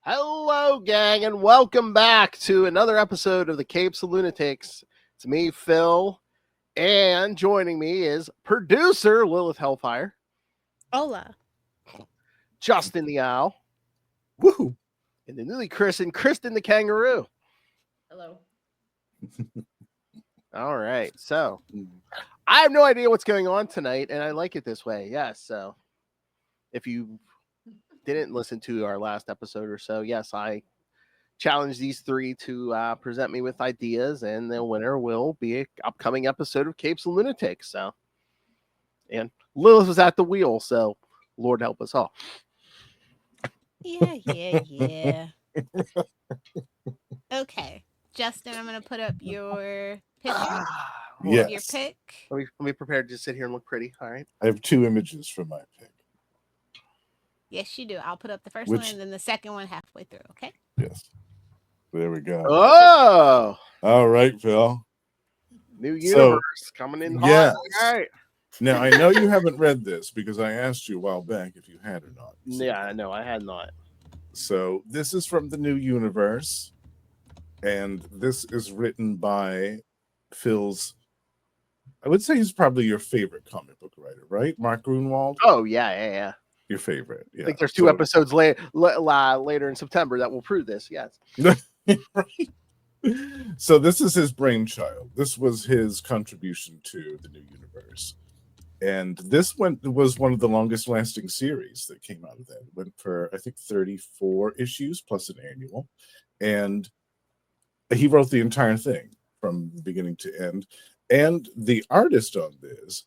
Hello, gang, and welcome back to another episode of the Capes Lunatics. It's me, Phil, and joining me is producer Lilith Hellfire. Hola. Justin the Owl. Woohoo! And the newly christened Kristen the Kangaroo. Hello. All right, so I have no idea what's going on tonight, and I like it this way. Yes, so if you didn't listen to our last episode or so, yes, I challenge these three to present me with ideas, and the winner will be an upcoming episode of Capes Lunatics. So, and Lilith was at the wheel, so Lord help us all. Yeah. Okay, Justin, I'm gonna put up your picture. Yes. Your pick. Let me prepare to sit here and look pretty. All right. I have two images for my pick. Yes, you do. I'll put up the first one and then the second one halfway through. Okay. Yes. There we go. Oh, all right, Phil. New universe coming in hot. Yes. All right. Now, I know you haven't read this because I asked you a while back if you had or not. Yeah, no, I had not. So this is from the new universe, and this is written by Phil's, I would say he's probably your favorite comic book writer, right? Mark Grunwald? Oh, yeah. Your favorite. Yeah. I think there's two episodes later in September that will prove this. Yes. Right. So this is his brainchild. This was his contribution to the new universe. And this was one of the longest lasting series that came out of that. It went for, I think, 34 issues plus an annual. And he wrote the entire thing from beginning to end. And the artist on this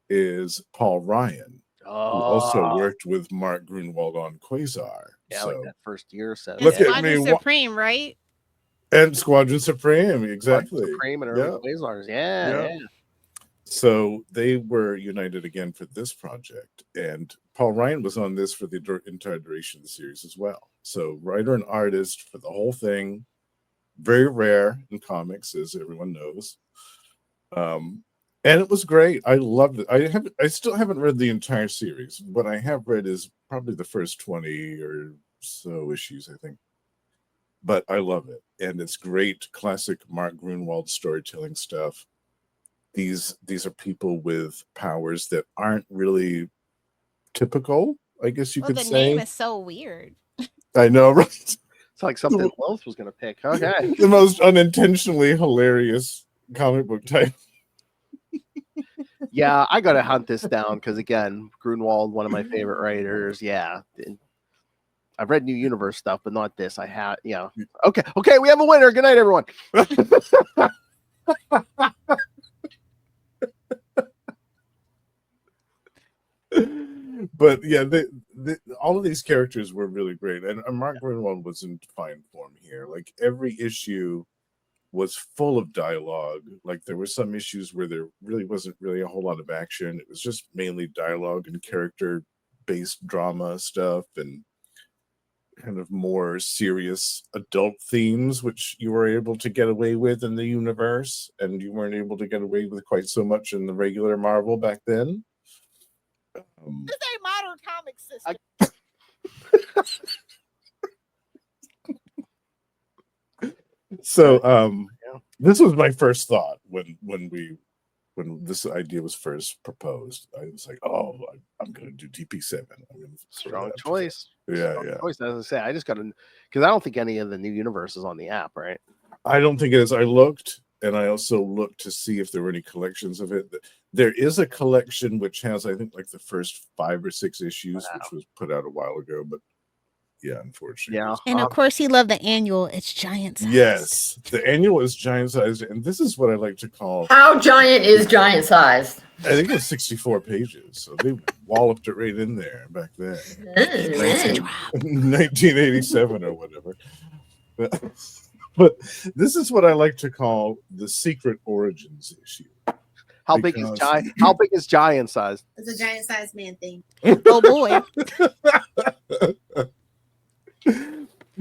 is Paul Ryan, who also worked with Mark Grunwald on Quasar. Yeah, like that first year or so. Look at Squadron me. Supreme, right? And Squadron Supreme, exactly. Squadron Supreme and early Quasars. Yeah. So they were united again for this project. And Paul Ryan was on this for the entire duration of the series as well. So writer and artist for the whole thing. Very rare in comics, as everyone knows. And it was great. I loved it. I still haven't read the entire series. What I have read is probably the first 20 or so issues, I think. But I love it. And it's great classic Mark Grunwald storytelling stuff. These are people with powers that aren't really typical, I guess you could say. The name is so weird. I know, right? It's like something Lilith was going to pick. Okay. The most unintentionally hilarious comic book title. Yeah, I got to hunt this down because, again, Grunwald, one of my favorite writers. Yeah. I've read New Universe stuff, but not this. I have, Okay, we have a winner. Good night, everyone. But yeah, all of these characters were really great. And Mark Grunwald was in fine form here. Like every issue was full of dialogue. Like there were some issues where there really wasn't a whole lot of action. It was just mainly dialogue and character-based drama stuff and kind of more serious adult themes, which you were able to get away with in the universe, and you weren't able to get away with quite so much in the regular Marvel back then. This is a modern comic system. So this was my first thought when this idea was first proposed. I was like, oh, I'm going to do TP7. Strong choice. Yeah. Choice. As I say, I just got to, because I don't think any of the new universe is on the app, right? I don't think it is. I looked, and I also looked to see if there were any collections of it. There is a collection which has, I think, like the first 5 or 6 issues, which was put out a while ago, but yeah, unfortunately. Yeah. And of course, he loved the annual. It's giant sized. Yes, the annual is giant sized, and this is what I like to call. How giant is giant sized? I think it was 64 pages, so they walloped it right in there back then. 1987 or whatever. But this is what I like to call the secret origins issue. How big is giant size? It's a giant sized man thing. Oh boy.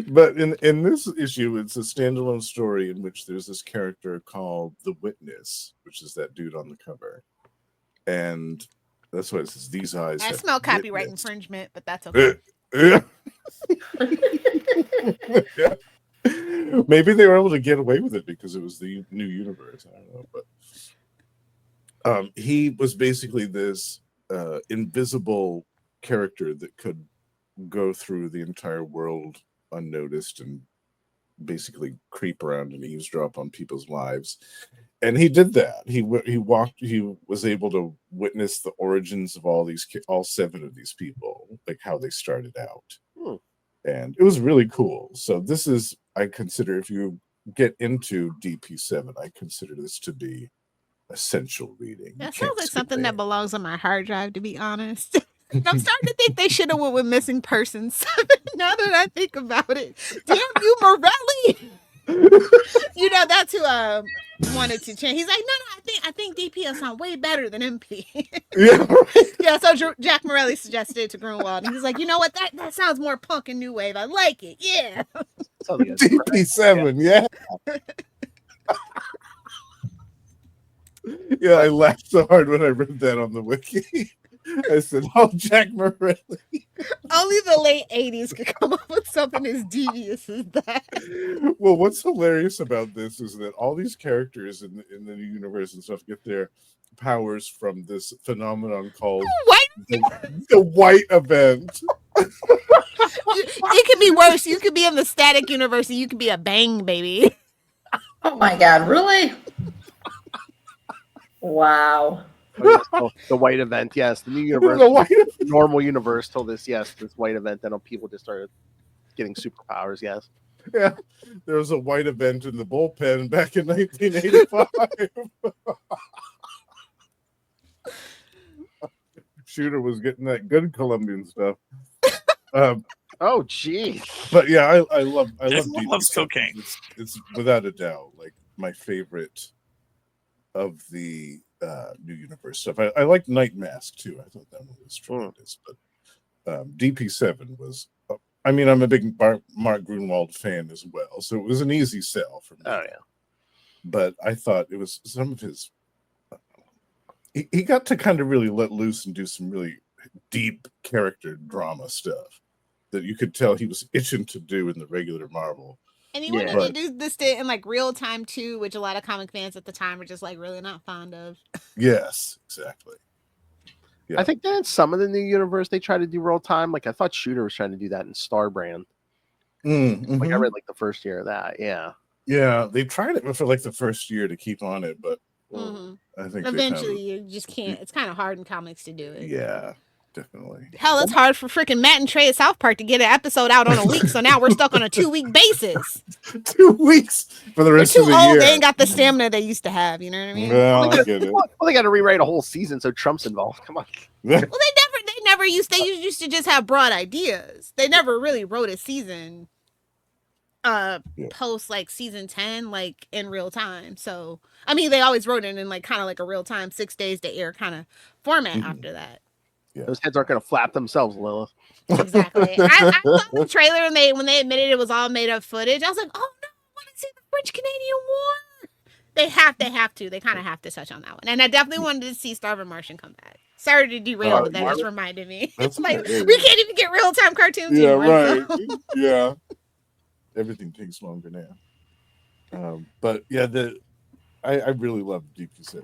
But in this issue, it's a standalone story in which there's this character called the Witness, which is that dude on the cover. And that's what it says. These eyes. I have smell copyright witnessed. infringement, but that's okay. Yeah. Yeah. Maybe they were able to get away with it because it was the new universe. I don't know, but he was basically this invisible character that could go through the entire world unnoticed and basically creep around and eavesdrop on people's lives. And he did that. He was able to witness the origins of all 7 of these people, like how they started out. And it was really cool. So this is, I consider, if you get into DP7, I consider this to be essential reading. That sounds like something that belongs on my hard drive, to be honest. I'm starting to think they should have went with Missing Persons. Now that I think about it. Damn you, Morelli! That's who wanted to change. He's like, no, I think DP will sound way better than MP. Yeah. Yeah, so Jack Morelli suggested it to Grunwald, and he's like, you know what? That sounds more punk and new wave. I like it. Yeah. DP7, yeah. Yeah, I laughed so hard when I read that on the wiki. I said, "Oh, Jack Morelli." Only the late 80s could come up with something as devious as that. Well, what's hilarious about this is that all these characters in the universe and stuff get their powers from this phenomenon called the white event. It could be worse. You could be in the static universe and you could be a bang baby. Oh my God, really? Wow. The white event, yes. The new universe, the normal universe till this white event. Then people just started getting superpowers, yes. Yeah, there was a white event in the bullpen back in 1985. Shooter was getting that good Colombian stuff. Oh, geez. But yeah, I love Everyone loves cocaine. It's without a doubt like my favorite of the new universe stuff. I like Night Mask too. I thought that one was tremendous. But DP7 was. I mean, I'm a big Mark Grunwald fan as well, so it was an easy sell for me. Oh yeah. But I thought it was some of his. He got to kind of really let loose and do some really deep character drama stuff that you could tell he was itching to do in the regular Marvel. And he wanted to do this in like real time too, which a lot of comic fans at the time were just like really not fond of. Yes, exactly. Yeah. I think that in some of the new universe they try to do real time. Like I thought Shooter was trying to do that in Starbrand. Like I read like the first year of that. Yeah. Yeah, they tried it for like the first year to keep on it, but I think eventually you just can't. It's kind of hard in comics to do it. Yeah, definitely. Hell, it's hard for freaking Matt and Trey at South Park to get an episode out on a week. So now we're stuck on a 2-week basis. 2 weeks for the rest of the year. They ain't got the stamina they used to have. You know what I mean? Well, I get it. Well, they got to rewrite a whole season, so Trump's involved. Come on. Well, they never used. They used to just have broad ideas. They never really wrote a season. Post like season 10 like in real time. So I mean they always wrote it in like kind of like a real time 6 days to air kind of format after that. Yeah. Those heads aren't going to flap themselves, Lilith. Exactly. I saw the trailer and when they admitted it was all made up footage. I was like, oh no, I want to see the French Canadian War. They kind of have to touch on that one. And I definitely wanted to see Starving Martian come back. Sorry to derail, but that just reminded me. It's like we can't even get real time cartoons anymore. Right. So. Yeah. Everything takes longer now. But yeah, I really love DP7.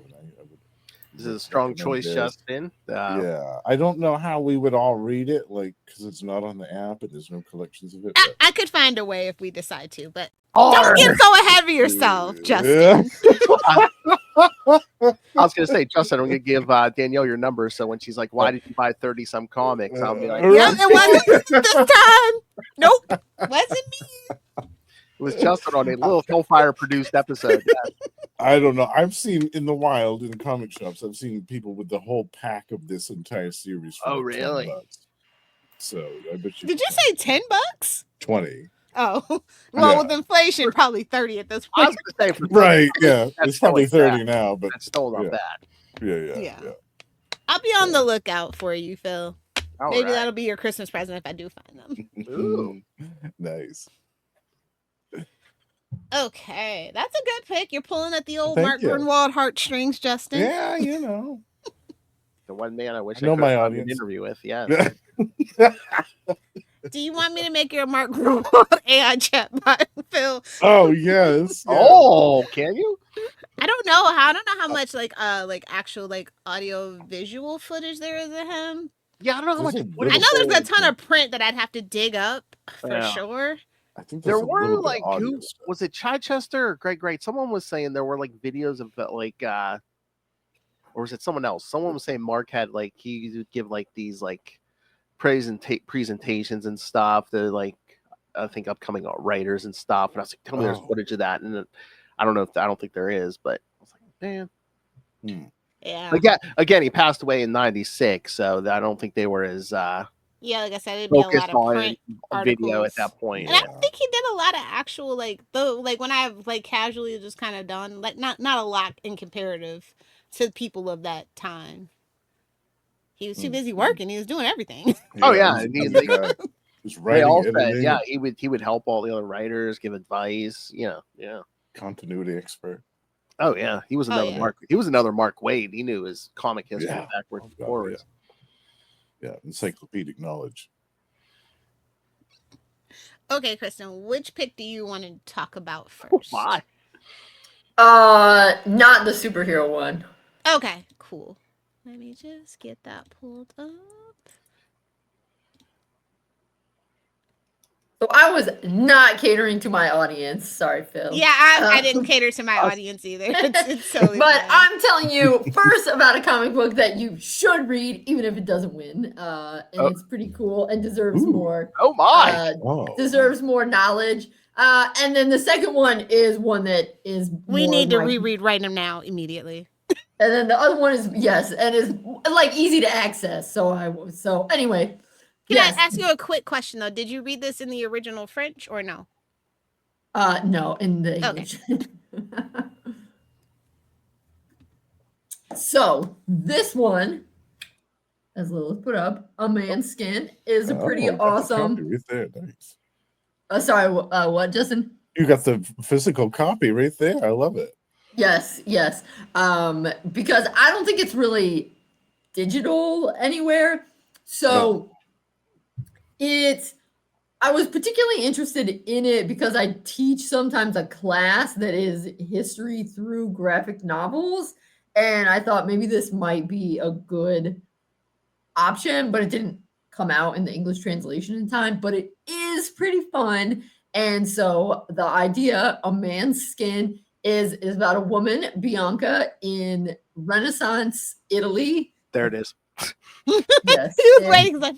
This is a strong choice, Justin. Yeah, I don't know how we would all read it, like because it's not on the app and there's no collections of it. But... I could find a way if we decide to, but don't get so ahead of yourself, Justin. I was going to say, Justin, I'm going to give Danielle your number, so when she's like, "Why did you buy 30-some comics?" I'll be like, "Yeah, it wasn't this time. Nope, wasn't me." It was Justin on a little Hellfire produced episode. Yeah. I don't know. I've seen in the wild in the comic shops. I've seen people with the whole pack of this entire series. For oh, really? $10. So I bet you. Did you say $10? 20. Oh, well, with inflation, probably 30 at this point. I was going to say, right? Yeah, it's probably 30 now, but that's still not bad. Yeah. I'll be on the lookout for you, Phil. All Maybe right. That'll be your Christmas present if I do find them. Ooh, nice. Okay, that's a good pick. You're pulling at the old Thank Mark you. Grunwald heartstrings, Justin. Yeah, you know. the one man I wish I know could my have an audience. interview with. Yeah. Do you want me to make your Mark robot AI chatbot, Phil? Oh yes. Yeah. Oh, can you? I don't know how much like actual like audio visual footage there is of him. Yeah, I don't know how much. There's a footage I know little there's a bit. ton of print that I'd have to dig up for Yeah. sure. I think There there's a were little bit like of audio who stuff. was it? Chichester or Greg Great? Someone was saying there were like videos of like or was it someone else? Someone was saying Mark had like he would give like these like presentations and stuff to like I think upcoming writers and stuff. And I was like, tell me there's Oh. footage of that. And I don't know if I don't think there is, but I was like, man. Yeah. Again, he passed away in '96, so I don't think they were as Yeah, like I said, it'd be a lot focused of on print video at articles. that point. And I don't think he did a lot of actual like when I've like casually just kind of done like not a lot in comparative to people of that time. He was too busy working. He was doing everything. Oh yeah, he's and just they all writing, said, editing, yeah, he would help all the other writers, give advice. Yeah. continuity expert. Oh yeah, he was another yeah. Mark. He was another Mark Waid. He knew his comic history Yeah. backwards and God, forwards. Yeah, encyclopedic knowledge. Okay, Kristen, which pick do you want to talk about Oh, first? my. Not the superhero one. Okay, cool. Let me just get that pulled up. So I was not catering to my audience. Sorry, Phil. Yeah, I didn't cater to my audience either. It's totally But fine. I'm telling you first about a comic book that you should read, even if it doesn't win. And it's pretty cool and deserves more. Oh my! Deserves more knowledge. And then the second one is one that is we more need to like- reread right now immediately. And then the other one is and is like easy to access. So anyway. Can I ask you a quick question though? Did you read this in the original French or no? No, in the English. So this one, as Lilith put up, A Man's Skin, is a pretty awesome. Right there, nice. Sorry, what, Justin? You got the physical copy right there. I love it. Yes. Because I don't think it's really digital anywhere. So I was particularly interested in it because I teach sometimes a class that is history through graphic novels. And I thought maybe this might be a good option, but it didn't come out in the English translation in time. But it is pretty fun. And so the idea, A Man's Skin, is about a woman, Bianca, in Renaissance Italy. There it is. Yes. He was waiting, like,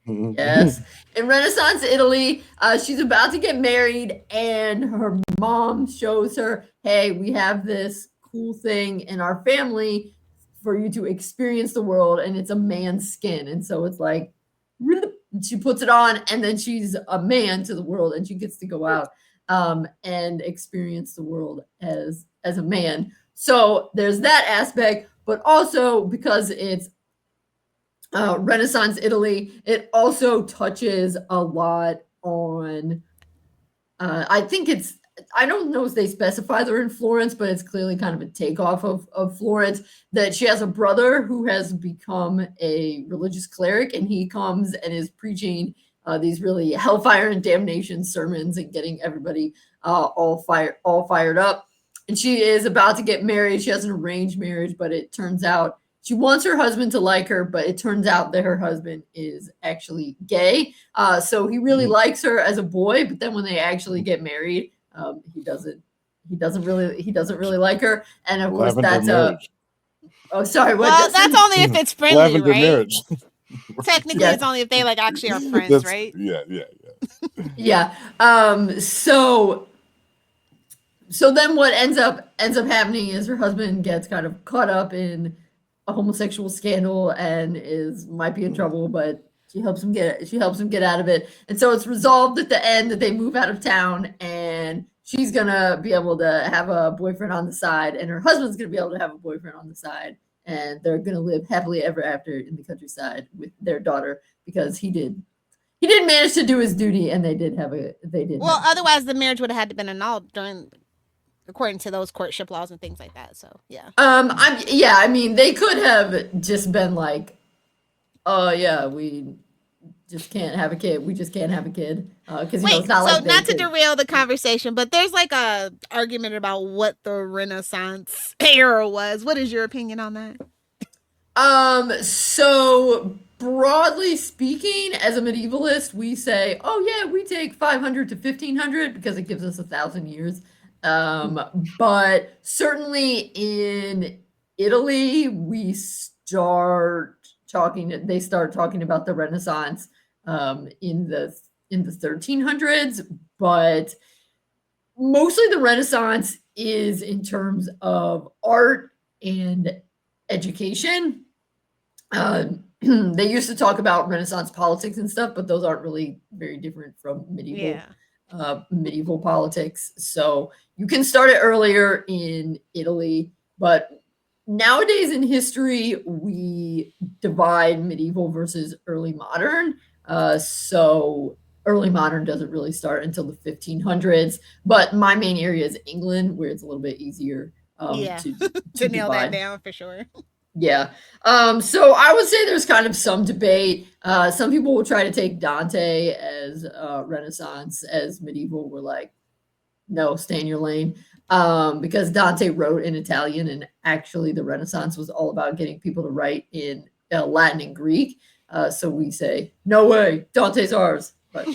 Yes. In Renaissance Italy, she's about to get married, and her mom shows her, hey, we have this cool thing in our family for you to experience the world, and it's a man's skin. And so it's like, she puts it on, and then she's a man to the world, and she gets to go out and experience the world as a man. So there's that aspect, but also because it's Renaissance Italy, it also touches a lot on I think I don't know if they specify they're in Florence, but it's clearly kind of a takeoff of Florence, that she has a brother who has become a religious cleric, and he comes and is preaching these really hellfire and damnation sermons and getting everybody all fired up. And she is about to get married. She has an arranged marriage, but it turns out she wants her husband to like her, but it turns out that her husband is actually gay. So he really likes her as a boy, but then when they actually get married, he doesn't really like her. And of course, that's oh, sorry. What? Well, that's only if it's friendly, Lavender right? marriage. Technically, it's only if they like actually are friends, right? Yeah. So then what ends up happening is her husband gets kind of caught up in a homosexual scandal and might be in trouble, but she helps him get out of it. And so it's resolved at the end that they move out of town, and she's gonna be able to have a boyfriend on the side, and her husband's gonna be able to have a boyfriend on the side, and they're gonna live happily ever after in the countryside with their daughter, because he did manage to do his duty, and they did. Well, otherwise the marriage would have had to been annulled according to those courtship laws and things like that. So yeah. I mean, they could have just been like, oh yeah, just can't have a kid. We just can't have a kid because Wait, it's not so like not to derail the conversation, but there's like a argument about what the Renaissance era was. What is your opinion on that? So broadly speaking, as a medievalist, we say, oh yeah, we take 500 to 1500 because it gives us 1,000 years. But certainly in Italy, they start talking about the Renaissance in the 1300s, but mostly the Renaissance is in terms of art and education. They used to talk about Renaissance politics and stuff, but those aren't really very different from medieval politics. So you can start it earlier in Italy, but nowadays in history we divide medieval versus early modern. So early modern doesn't really start until the 1500s, but my main area is England, where it's a little bit easier to nail that down for sure. Yeah. So I would say there's kind of some debate. Some people will try to take Dante as Renaissance, as medieval. We're like, no, stay in your lane. Because Dante wrote in Italian, and actually the Renaissance was all about getting people to write in Latin and Greek. So we say, no way, Dante's ours. But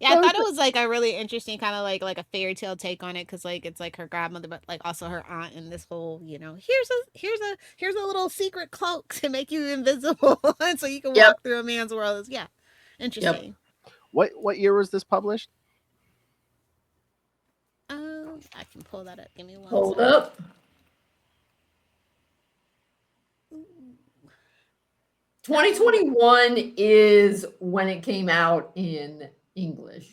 yeah, I thought it was like a really interesting kind of like a fairy tale take on it, because like it's like her grandmother, but like also her aunt, and this whole, you know, here's a little secret cloak to make you invisible, so you can walk through a man's world. Yeah, interesting. Yep. What year was this published? I can pull that up. Give me one. Hold up. 2021 is when it came out in English.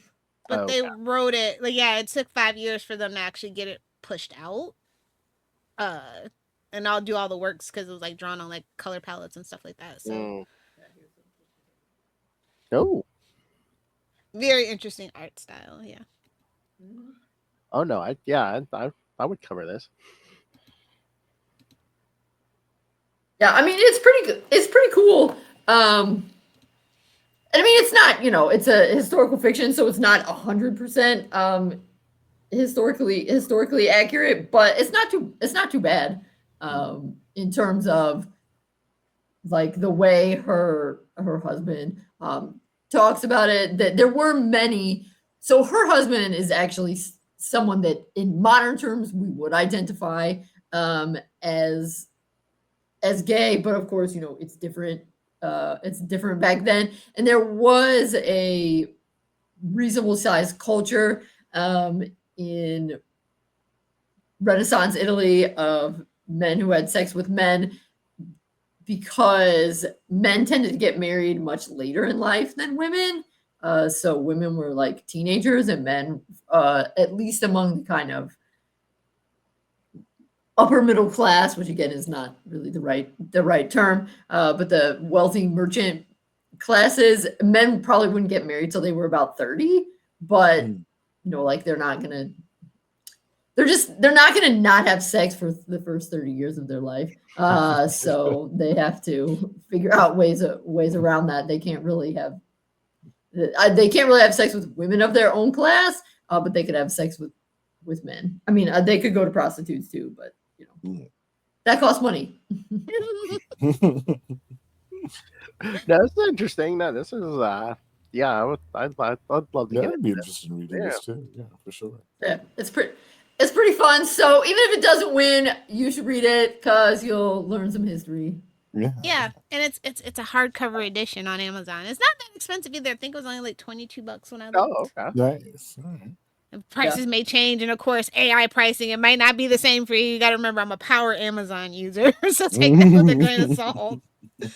But they wrote it, like, yeah, it took 5 years for them to actually get it pushed out. And I'll do all the works because it was like drawn on like color palettes and stuff like that. So very interesting art style. Yeah. Oh no, I would cover this. Yeah, I mean it's pretty good. It's pretty cool. I mean, it's not, it's a historical fiction, so it's not 100% historically accurate, but it's not too bad in terms of like the way her husband talks about it. That there were many. So her husband is actually someone that, in modern terms, we would identify as gay, but of course, it's different. It's different back then, and there was a reasonable sized culture in Renaissance Italy of men who had sex with men, because men tended to get married much later in life than women. So women were like teenagers, and men, at least among the kind of upper middle class, which again is not really the right term, but the wealthy merchant classes, men probably wouldn't get married till they were about 30. But like they're not gonna not have sex for the first 30 years of their life. So they have to figure out ways around that. They can't really have sex with women of their own class, but they could have sex with men. I mean, they could go to prostitutes too, but that costs money. That's interesting. No, this is yeah, I'd love to get I'd be interested in reading this too. Yeah, for sure. Yeah, it's pretty fun. So even if it doesn't win, you should read it because you'll learn some history. Yeah, and it's a hardcover edition on Amazon. It's not that expensive either. I think it was only like $22 when I looked. Oh, okay. Nice. All right. Prices may change, and of course, AI pricing, it might not be the same for you. You got to remember, I'm a power Amazon user, so take that with a grain of salt. The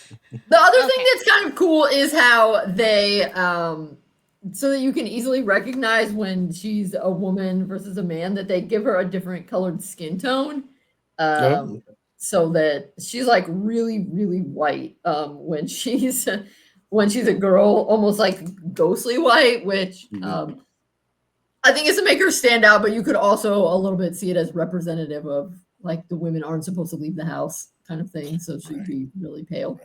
other thing that's kind of cool is how they, so that you can easily recognize when she's a woman versus a man, that they give her a different colored skin tone, so that she's like really, really white when she's a girl, almost like ghostly white, which I think is to make her stand out, but you could also a little bit see it as representative of like the women aren't supposed to leave the house kind of thing. So she'd be really pale.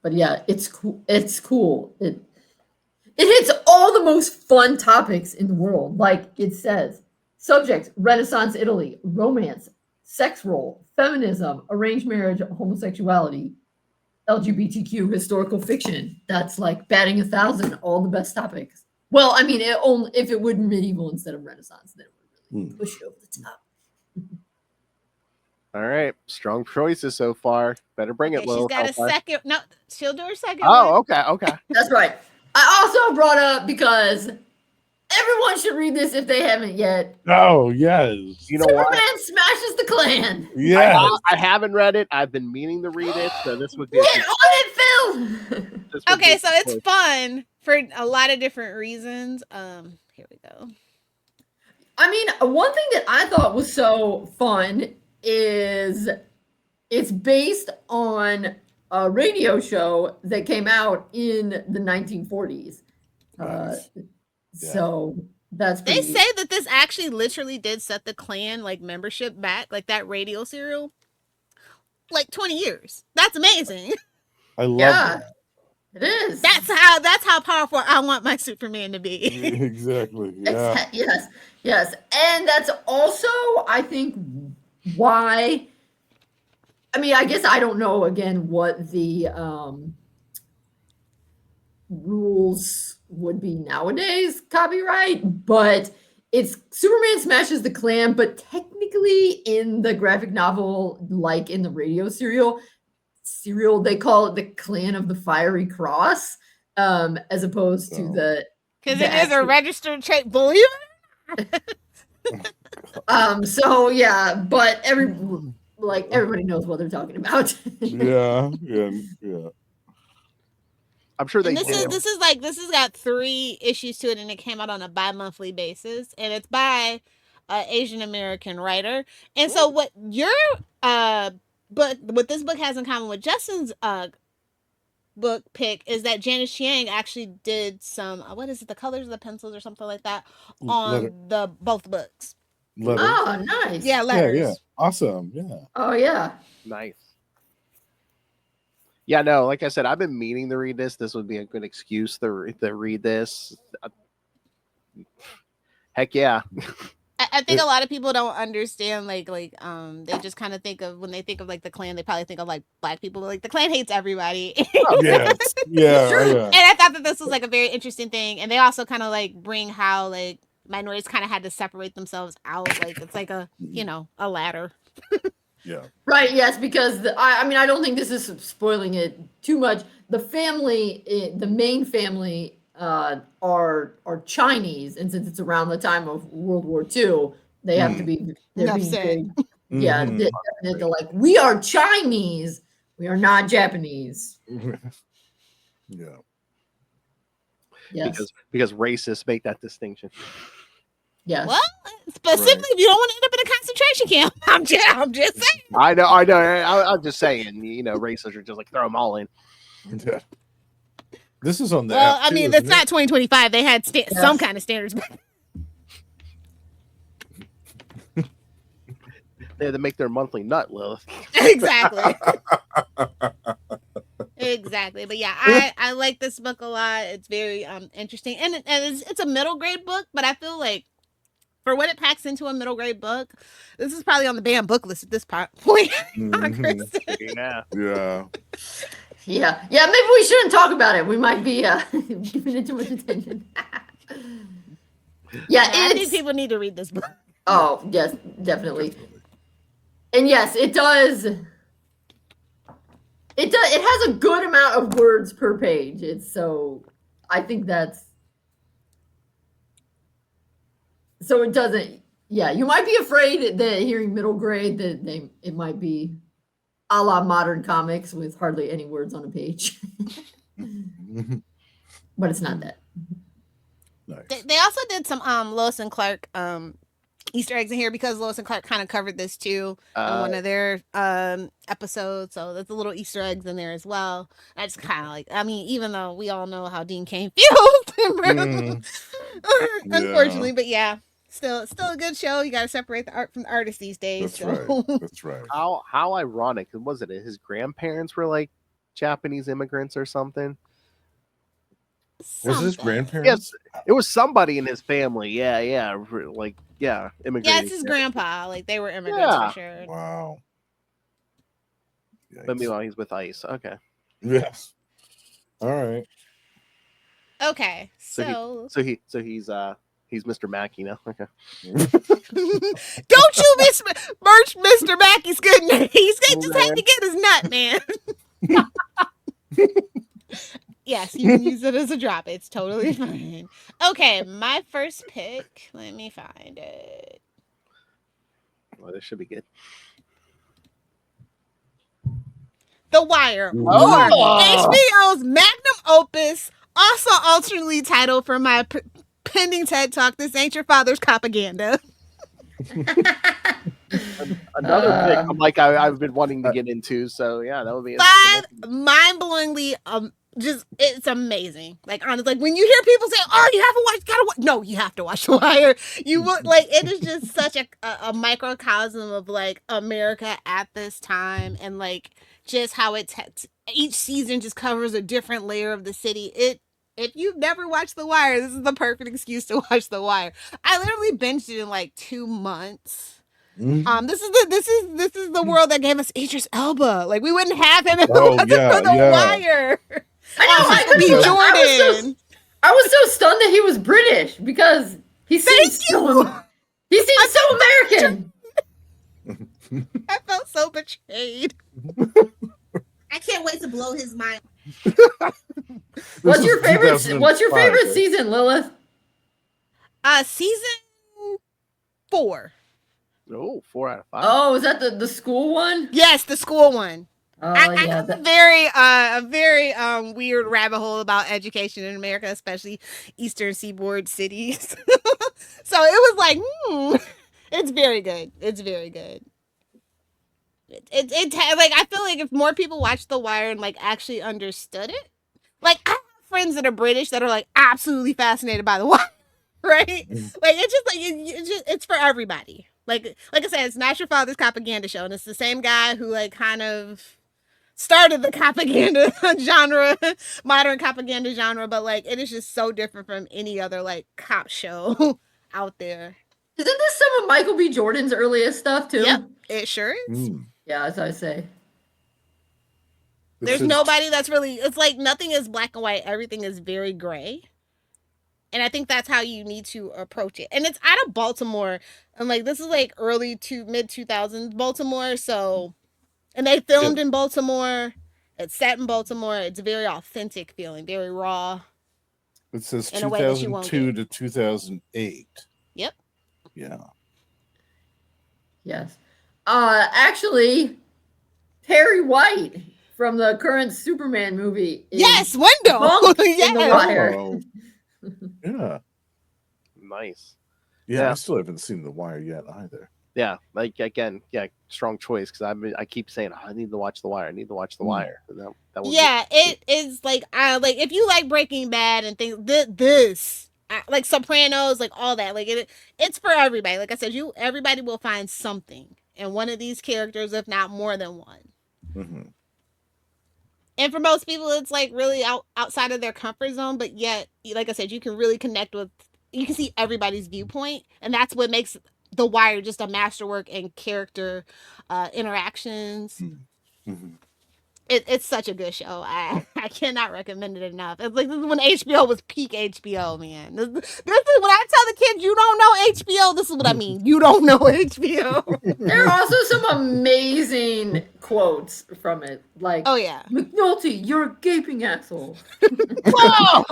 But yeah, it's cool. It's cool. It hits all the most fun topics in the world. Like it says, subjects: Renaissance Italy, romance, sex role, feminism, arranged marriage, homosexuality, LGBTQ, historical fiction. That's like batting 1,000, all the best topics. Well, I mean, if it would medieval instead of Renaissance, then it would really push it over the top. All right, strong choices so far. Better bring it, Lilith. She's got a second. No, she'll do her second. Oh, one. okay. That's right. I also brought up because everyone should read this if they haven't yet. Oh, yes. You know Superman what? smashes the Klan. Yes. I haven't read it. I've been meaning to read it, so this would be. Get on it, Phil. Okay, so it's fun for a lot of different reasons. Here we go. I mean, one thing that I thought was so fun is it's based on a radio show that came out in the 1940s. Nice. So that's They pretty say that this actually literally did set the Klan like membership back, like that radio serial, like 20 years. That's amazing. I love that. It is. That's how powerful I want my Superman to be. Exactly. Yeah. Yes. And that's also, I think, why. I mean, I guess I don't know again what the rules would be nowadays, copyright, but it's Superman smashes the Klan, but technically in the graphic novel, like in the radio serial, they call it the Clan of the Fiery Cross, as opposed to the because it is a registered trait. Believe it. So yeah, but everybody knows what they're talking about. Yeah. I'm sure they. And this has got 3 issues to it, and it came out on a bi-monthly basis, and it's by an Asian American writer. And so what your what this book has in common with Justin's book pick is that Janice Chiang actually did some what is it, the colors of the pencils or something like that on both books. Letters. Oh, nice. Yeah, letters. Yeah. Awesome. Yeah. Oh yeah. Nice. Yeah, no, like I said, I've been meaning to read this. This would be a good excuse to read this. Heck yeah. I think a lot of people don't understand, like they just kind of think of, when they think of like the Klan, they probably think of like black people, but like the Klan hates everybody. Yes. Yeah. And I thought that this was like a very interesting thing. And they also kind of like bring how like minorities kind of had to separate themselves out. Like it's like a ladder. Yeah. Right. Yes, because I mean, I don't think this is spoiling it too much. The family, the main family, are Chinese, and since it's around the time of World War II, they have to be. They're they're like, we are Chinese. We are not Japanese. Yeah. Yes. Because racists make that distinction. Yes. Well, specifically, if you don't want to end up in a concentration camp, I'm just saying. I know. I'm just saying. Racists are just like throw them all in. Yeah. This is on the. Well, app I too, mean, isn't it's not 2025. They had some kind of standards. They had to make their monthly nut, Lilith. Exactly. Exactly. But yeah, I like this book a lot. It's very interesting, and it's a middle grade book. But I feel like for what it packs into a middle grade book, this is probably on the banned book list at this point. Yeah. Yeah. Maybe we shouldn't talk about it. We might be giving it too much attention. Yeah, I think people need to read this book. Oh yes, definitely. And yes, it does. It has a good amount of words per page. I think that's. So it doesn't. Yeah, you might be afraid that hearing middle grade that it might be a la modern comics with hardly any words on a page. But it's not that. Nice. They also did some Lois and Clark Easter eggs in here, because Lois and Clark kind of covered this too in one of their episodes. So there's a little Easter eggs in there as well. I just kind of like, I mean, even though we all know how Dean Cain feels, unfortunately, but yeah, still a good show. You got to separate the art from the artist these days. That's right. How ironic was it? His grandparents were like Japanese immigrants or something. Was his Something. grandparents? It was somebody in his family. Yeah, like Yeah, immigrating. it's his grandpa. Like they were immigrants Yeah. for sure. Wow. But Yikes. meanwhile, he's with ICE. Okay. Yes. All right. Okay, So so he's Mr. Mackey now. Okay. don't you besmirch Mr. Mackey's good name. He's just had to get his nut, man. Yes, you can use it as a drop. It's totally fine. Okay, my first pick. Let me find it. Well, this should be good. The Wire, Ooh. or Oh! HBO's magnum opus, also alternately titled for my pending TED Talk, This Ain't Your Father's Propaganda. Another pick I'm like I've been wanting to get into. So yeah, that would be 5 mind-blowingly just it's amazing. Like honestly, like when you hear people say, "Oh, you haven't watched, gotta watch." No, you have to watch The Wire. You will like it is just such a microcosm of like America at this time, and like just how it's each season just covers a different layer of the city. If you've never watched The Wire, this is the perfect excuse to watch The Wire. I literally binged it in like 2 months. This is the world that gave us Idris Elba. Like we wouldn't have him if it wasn't for The Wire. I know. Michael B. Jordan. I was so stunned that he was British because he seems so American. I felt so betrayed. I can't wait to blow his mind. What's your favorite season, Lilith? Season 4. Oh, 4 out of 5. Oh, is that the school one? Yes, the school one. Oh, I yeah. have a very weird rabbit hole about education in America, especially Eastern Seaboard cities. So it was like, it's very good. It's very good. It like I feel like if more people watched The Wire and like actually understood it, like I have friends that are British that are like absolutely fascinated by The Wire, right? Like it's just like it's for everybody. Like I said, it's not your father's propaganda show, and it's the same guy who like kind of started the propaganda genre, modern propaganda genre, but like it is just so different from any other like cop show out there. Isn't this some of Michael B. Jordan's earliest stuff too? Yep, it sure is. Yeah, as I say. There's nobody that's really, it's like nothing is black and white. Everything is very gray. And I think that's how you need to approach it. And it's out of Baltimore. And like, this is like early to mid 2000s Baltimore. So, and they filmed in Baltimore. It's set in Baltimore. It's very authentic feeling, very raw. It says in a way that you won't 2002 to 2008. Yep. Yeah. Yes. Actually, Perry White from the current Superman movie. Yes, Window. Yes. In The Wire. Oh. Yeah. Nice. Yeah, I still haven't seen The Wire yet either. Yeah, like again, strong choice because I keep saying I need to watch The Wire. I need to watch The Wire. And that was it is like like if you like Breaking Bad and things, this like Sopranos, like all that, like it's for everybody. Like I said, everybody will find something in one of these characters, if not more than one. Mm-hmm. And for most people, it's like really outside of their comfort zone, but yet, like I said, you can really connect with. You can see everybody's viewpoint, and that's what makes The Wire just a masterwork in character interactions. Mm-hmm. It's such a good show. I cannot recommend it enough. It's like this is when HBO was peak HBO, man. This is when I tell the kids you don't know HBO. This is what I mean. You don't know HBO. There are also some amazing quotes from it, like, "Oh yeah, McNulty, you're a gaping asshole." Whoa!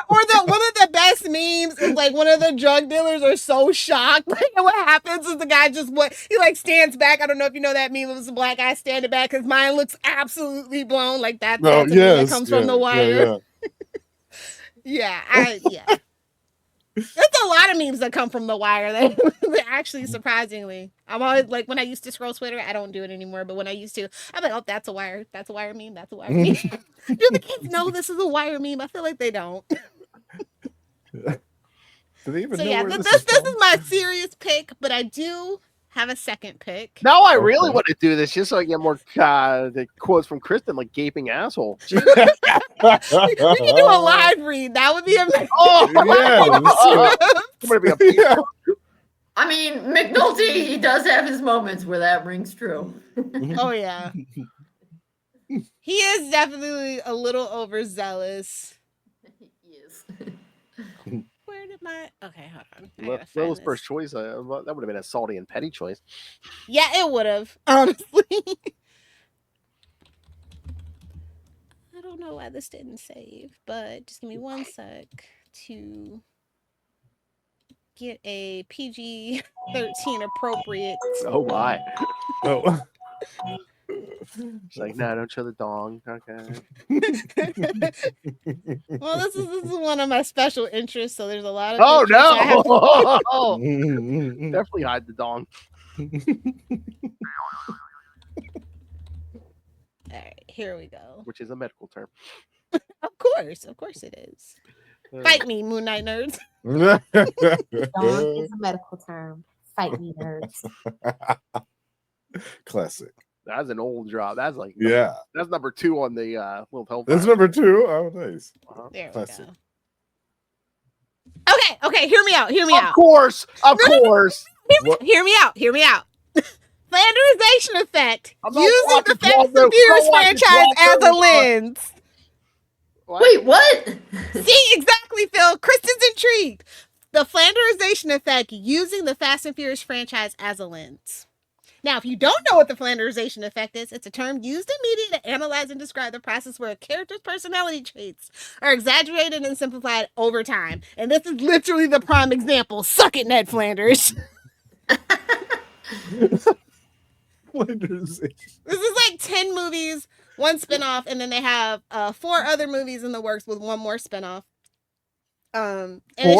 Or one of the best memes is like one of the drug dealers are so shocked. Like, and what happens is the guy he like stands back. I don't know if you know that meme. It was a black guy standing back. His mind looks absolutely blown. Like that's a meme that comes from The Wire. Yeah. There's a lot of memes that come from The Wire that actually surprisingly. I'm always like when I used to scroll Twitter, I don't do it anymore, but when I used to, I'm like, oh, that's a Wire meme, that's a Wire meme. Do the kids know this is a Wire meme? I feel like they don't. Do they even know yeah, where this is my serious pick, but I do have a second pick. Now I really Okay. want to do this just so I get more the quotes from Kristen, like gaping asshole. We can do a live read. That would be amazing. Oh, Yeah, I'm gonna be a Yeah. I mean, McNulty, he does have his moments where that rings true. Oh yeah. He is definitely a little overzealous. He is. Where did my okay, hold on. I gotta find Lilith's this. first choice. That would have been a salty and petty choice. Yeah, it would have, honestly. I don't know why this didn't save, but just give me 1 sec to get a PG-13 appropriate. Oh my! Oh. It's like, no, don't show the dong. Okay. Well, this is one of my special interests, so there's a lot of. Oh pictures I have to- no! Definitely hide the dong. All right, here we go. Which is a medical term. Of course it is. Fight me, Moon Knight nerds. Dog is a medical term. Fight me, nerds. Classic. That's an old drop. That's like Yeah. That's number 2 on the Little Hell. That's number 2. Oh, nice. There we Classic. go. Okay, hear me out. Of course. Hear me out. Flanderization effect. I'm not Using the watching Fast Paul- and Furious I'm not watching franchise Paul as a Bear's lens. Wait, what? See, exactly, Phil. Kristen's intrigued. The Flanderization effect using the Fast and Furious franchise as a lens. Now, if you don't know what the Flanderization effect is, it's a term used in media to analyze and describe the process where a character's personality traits are exaggerated and simplified over time. And this is literally the prime example. Suck it, Ned Flanders. Flanderization. This is like 10 movies, 1 spinoff, and then they have 4 other movies in the works with 1 more spinoff. And they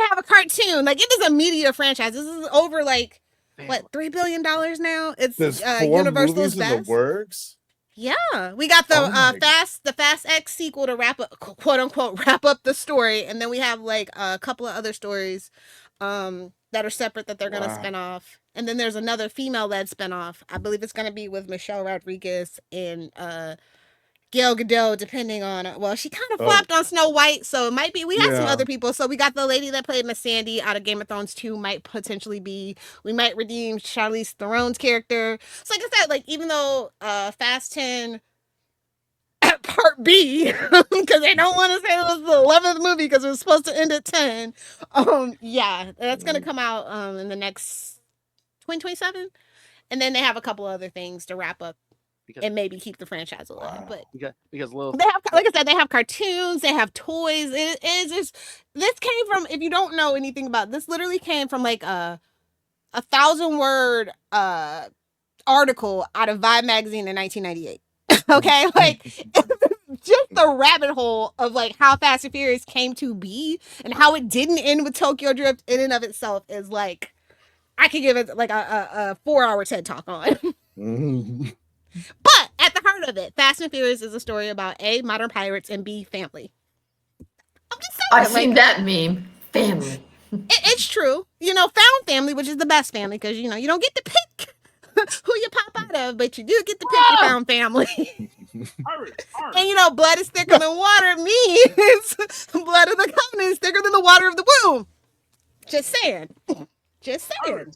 have a cartoon. Like, it is a media franchise. This is over like what, $3 billion now? It's There's 4 Universal's movies in Fast. the works. Yeah, we got the Oh my Fast X sequel to wrap up, quote unquote, wrap up the story, and then we have like a couple of other stories that are separate that they're gonna Wow. spin off, and then there's another female-led spinoff. I believe it's gonna be with Michelle Rodriguez and Gail Gadot, depending on, well, she kind of flopped on Snow White, so it might be, we have some Yeah. other people. So we got the lady that played Miss Sandy out of Game of Thrones 2 might potentially be, we might redeem Charlize Theron's character. So like I said, like, even though Fast 10 Part B, because they don't want to say it was the 11th movie because it was supposed to end at 10. Yeah, that's going to come out in the next 2027. And then they have a couple other things to wrap up and maybe keep the franchise alive. Wow. But Because Lilith, they have, like I said, they have cartoons, they have toys. It is just, this came from, if you don't know anything about this, literally came from like a 1,000-word article out of Vibe magazine in 1998. Okay, like just the rabbit hole of like how Fast and Furious came to be and how it didn't end with Tokyo Drift in and of itself is like, I could give it like a 4-hour TED talk on. Mhm. But at the heart of it, Fast and Furious is a story about A, modern pirates, and B, family. I'm just saying. I've seen that meme. Family. It's true. You know, found family, which is the best family, because, you know, you don't get to pick who you pop out of, but you do get to pick your found family. And, you know, blood is thicker than water means blood of the covenant is thicker than the water of the womb. Just saying. Just saying.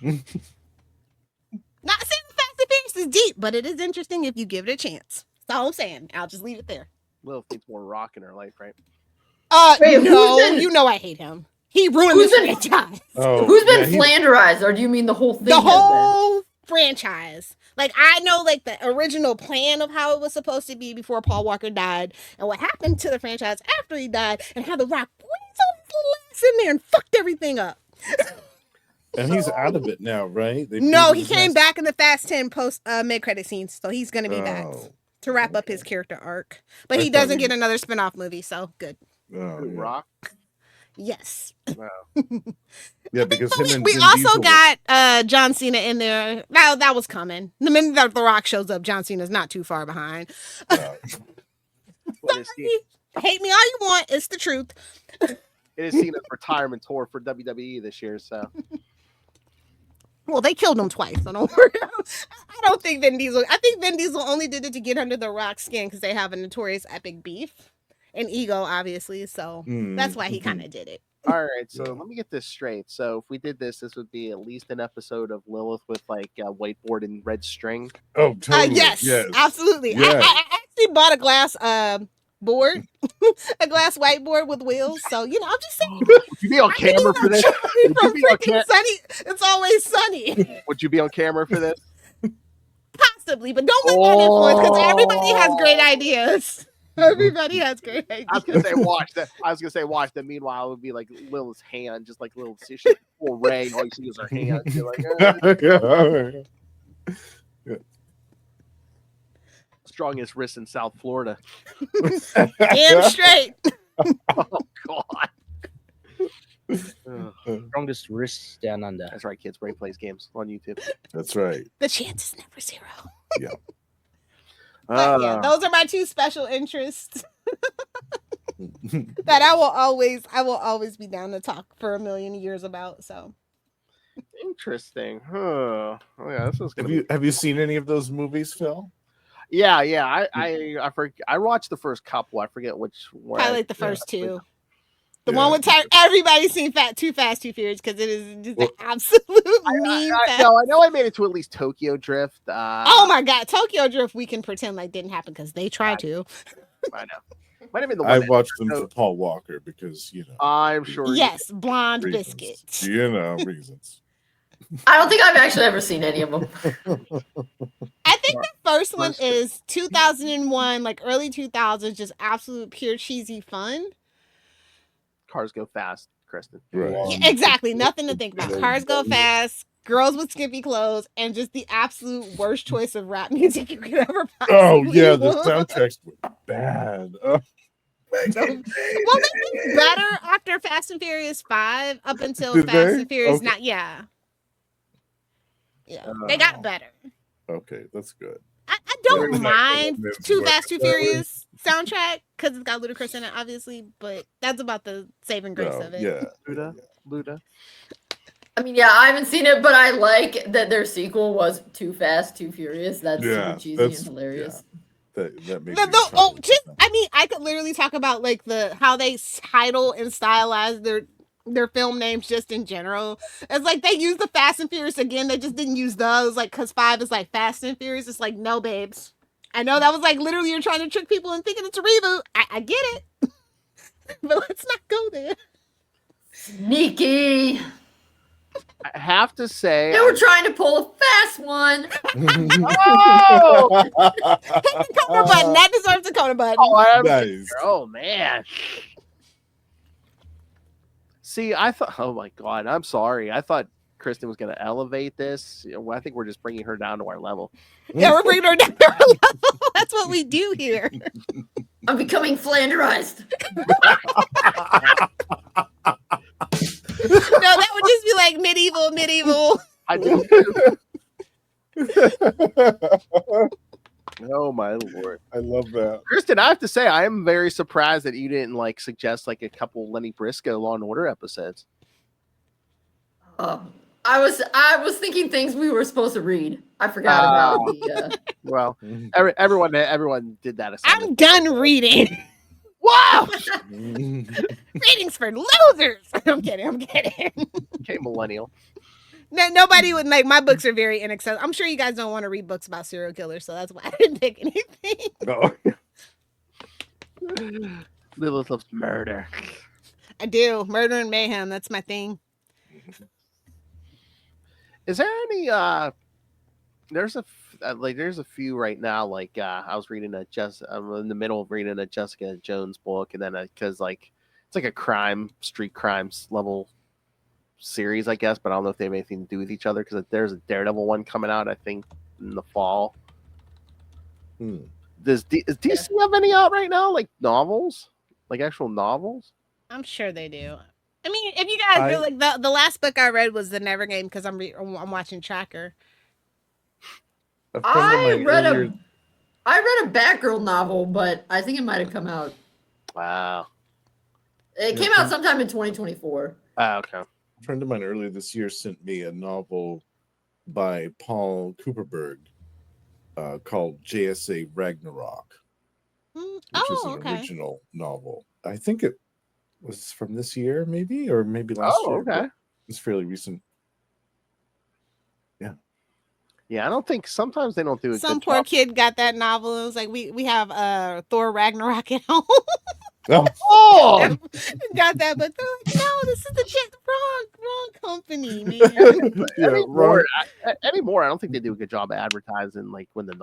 Not saying Fast and Furious is deep, but it is interesting if you give it a chance. That's all I'm saying. I'll just leave it there. Lilith needs more rock in her life, right? Wait, who's No, been- you know I hate him. He ruined Who's this been- franchise. Oh, Who's been yeah, he- flanderized, or do you mean the whole thing? The has been? whole franchise. Like, I know, like, the original plan of how it was supposed to be before Paul Walker died, and what happened to the franchise after he died, and how The Rock squeezed all his little ass in there and fucked everything up. And he's out of it now, right? They No, put he his came ass- back in the Fast 10 post mid-credit scenes, so he's gonna be back Oh, to wrap up his character arc. But I he thought doesn't he- get another spin-off movie, so good. oh, Who, yeah. Rock. Yes. Wow. Yeah, because him and We Vin also Diesel were- got John Cena in there. That was coming. The minute that The Rock shows up, John Cena's not too far behind. Well, Hate me all you want. It's the truth. it is Cena's retirement tour for WWE this year, so Well, they killed him twice, so don't worry. I don't think Vin Diesel. I think Vin Diesel only did it to get under the Rock's skin because they have a notorious epic beef and ego, obviously. So that's why he kind of did it. All right, so Yeah. let me get this straight. So if we did this would be at least an episode of Lilith with like a whiteboard and red string. Oh, totally. Yes, absolutely. Yes. I actually bought a glass board, a glass whiteboard with wheels. So I'm just saying. Would you be on camera for this? Would From you be on freaking sunny, it's always sunny. Would you be on camera for this? Possibly, but don't let that influence because everybody has great ideas. Everybody has great ideas. I was gonna say watch that. I was gonna say watch that. Meanwhile, it would be like Lilith's hand, just like little full Ray. All you see is her hand. You're like, strongest wrist in South Florida. Damn straight. Oh God. Ugh. Strongest wrists down under. That's right, kids. Ray plays games on YouTube. That's right. The chance is never zero. Yeah. But yeah, those are my two special interests that I will always be down to talk for a million years about. So interesting. Huh. Oh, yeah, this is gonna Have you seen any of those movies, Phil? Yeah. I watched the first couple. I forget which one. I like the first two. The one with everybody's seen Too Fast, Too Furious because it is just an absolute meme. I know I made it to at least Tokyo Drift. Oh my God, Tokyo Drift. We can pretend like didn't happen because they tried to. I know. Might have been the one I that- watched them for Paul Walker because I'm sure. Yes, blonde reasons. biscuit. Reasons. I don't think I've actually ever seen any of them. I think the first one is 2001, like early 2000s, just absolute pure cheesy fun. Cars go fast, Kristen. Right. Yeah, exactly. Nothing to think about. Cars go fast, girls with skimpy clothes, and just the absolute worst choice of rap music you could ever possibly Oh yeah, the want. soundtracks were bad. Oh. Well, they got better after Fast and Furious 5 up until Did Fast they? and Furious Okay. not yeah. Yeah, they got better. Okay, that's good. I don't There's mind that- Too Fast, Too Furious soundtrack because it's got Ludacris in it, obviously, but that's about the saving grace No, of it. yeah. Luda. I mean, yeah, I haven't seen it, but I like that their sequel was Too Fast, Too Furious. That's Yeah, super cheesy that's- and hilarious. That makes I could literally talk about like how they title and stylize their film names just in general. It's like they use the Fast and Furious again. They just didn't use those like because 5 is like Fast and Furious. It's like no, babes. I know that was like literally you're trying to trick people and thinking it's a reboot. I get it, but let's not go there. Sneaky. I have to say, They were trying to pull a fast one. oh, Hit the corner button. That deserves a corner button. Nice. Oh man. See, I thought. Oh my God, I'm sorry. I thought Kristen was going to elevate this. I think we're just bringing her down to our level. Yeah, we're bringing her down to our level. That's what we do here. I'm becoming Flanderized. No, that would just be like medieval. I do. Oh my Lord. I love that. Kristen, I have to say, I am very surprised that you didn't like suggest like a couple Lenny Briscoe Law and Order episodes. I was thinking things we were supposed to read. I forgot about the. Well, everyone did that. I'm done reading. Wow. Readings for losers. I'm kidding. Okay, millennial. No, nobody would like my books are very inaccessible. I'm sure you guys don't want to read books about serial killers, so that's why I didn't pick anything. No. Lilith loves murder. I do. Murder and mayhem. That's my thing. Is there any there's a few right now, like I was reading I'm in the middle of reading a Jessica Jones book, and then because like it's like a street crimes level series, I guess, but I don't know if they have anything to do with each other because there's a Daredevil one coming out, I think, in the fall. Does DC have any out right now, like novels, like actual novels? I'm sure they do. I mean, if you guys feel like the last book I read was The Never Game because I'm watching Tracker. I read a Batgirl novel, but I think it might have come out. Wow. It came out sometime in 2024. Okay. A friend of mine earlier this year sent me a novel by Paul Cooperberg called JSA Ragnarok, which is an original novel. I think it was from this year, maybe, or maybe last year. Okay. It's fairly recent. Yeah. Yeah, I don't think sometimes they don't do a Some good poor job. kid got that novel. It was like we have Thor Ragnarok at home. Oh, Got that, but they're like, no, this is the wrong company, man. anymore, I don't think they do a good job of advertising like when the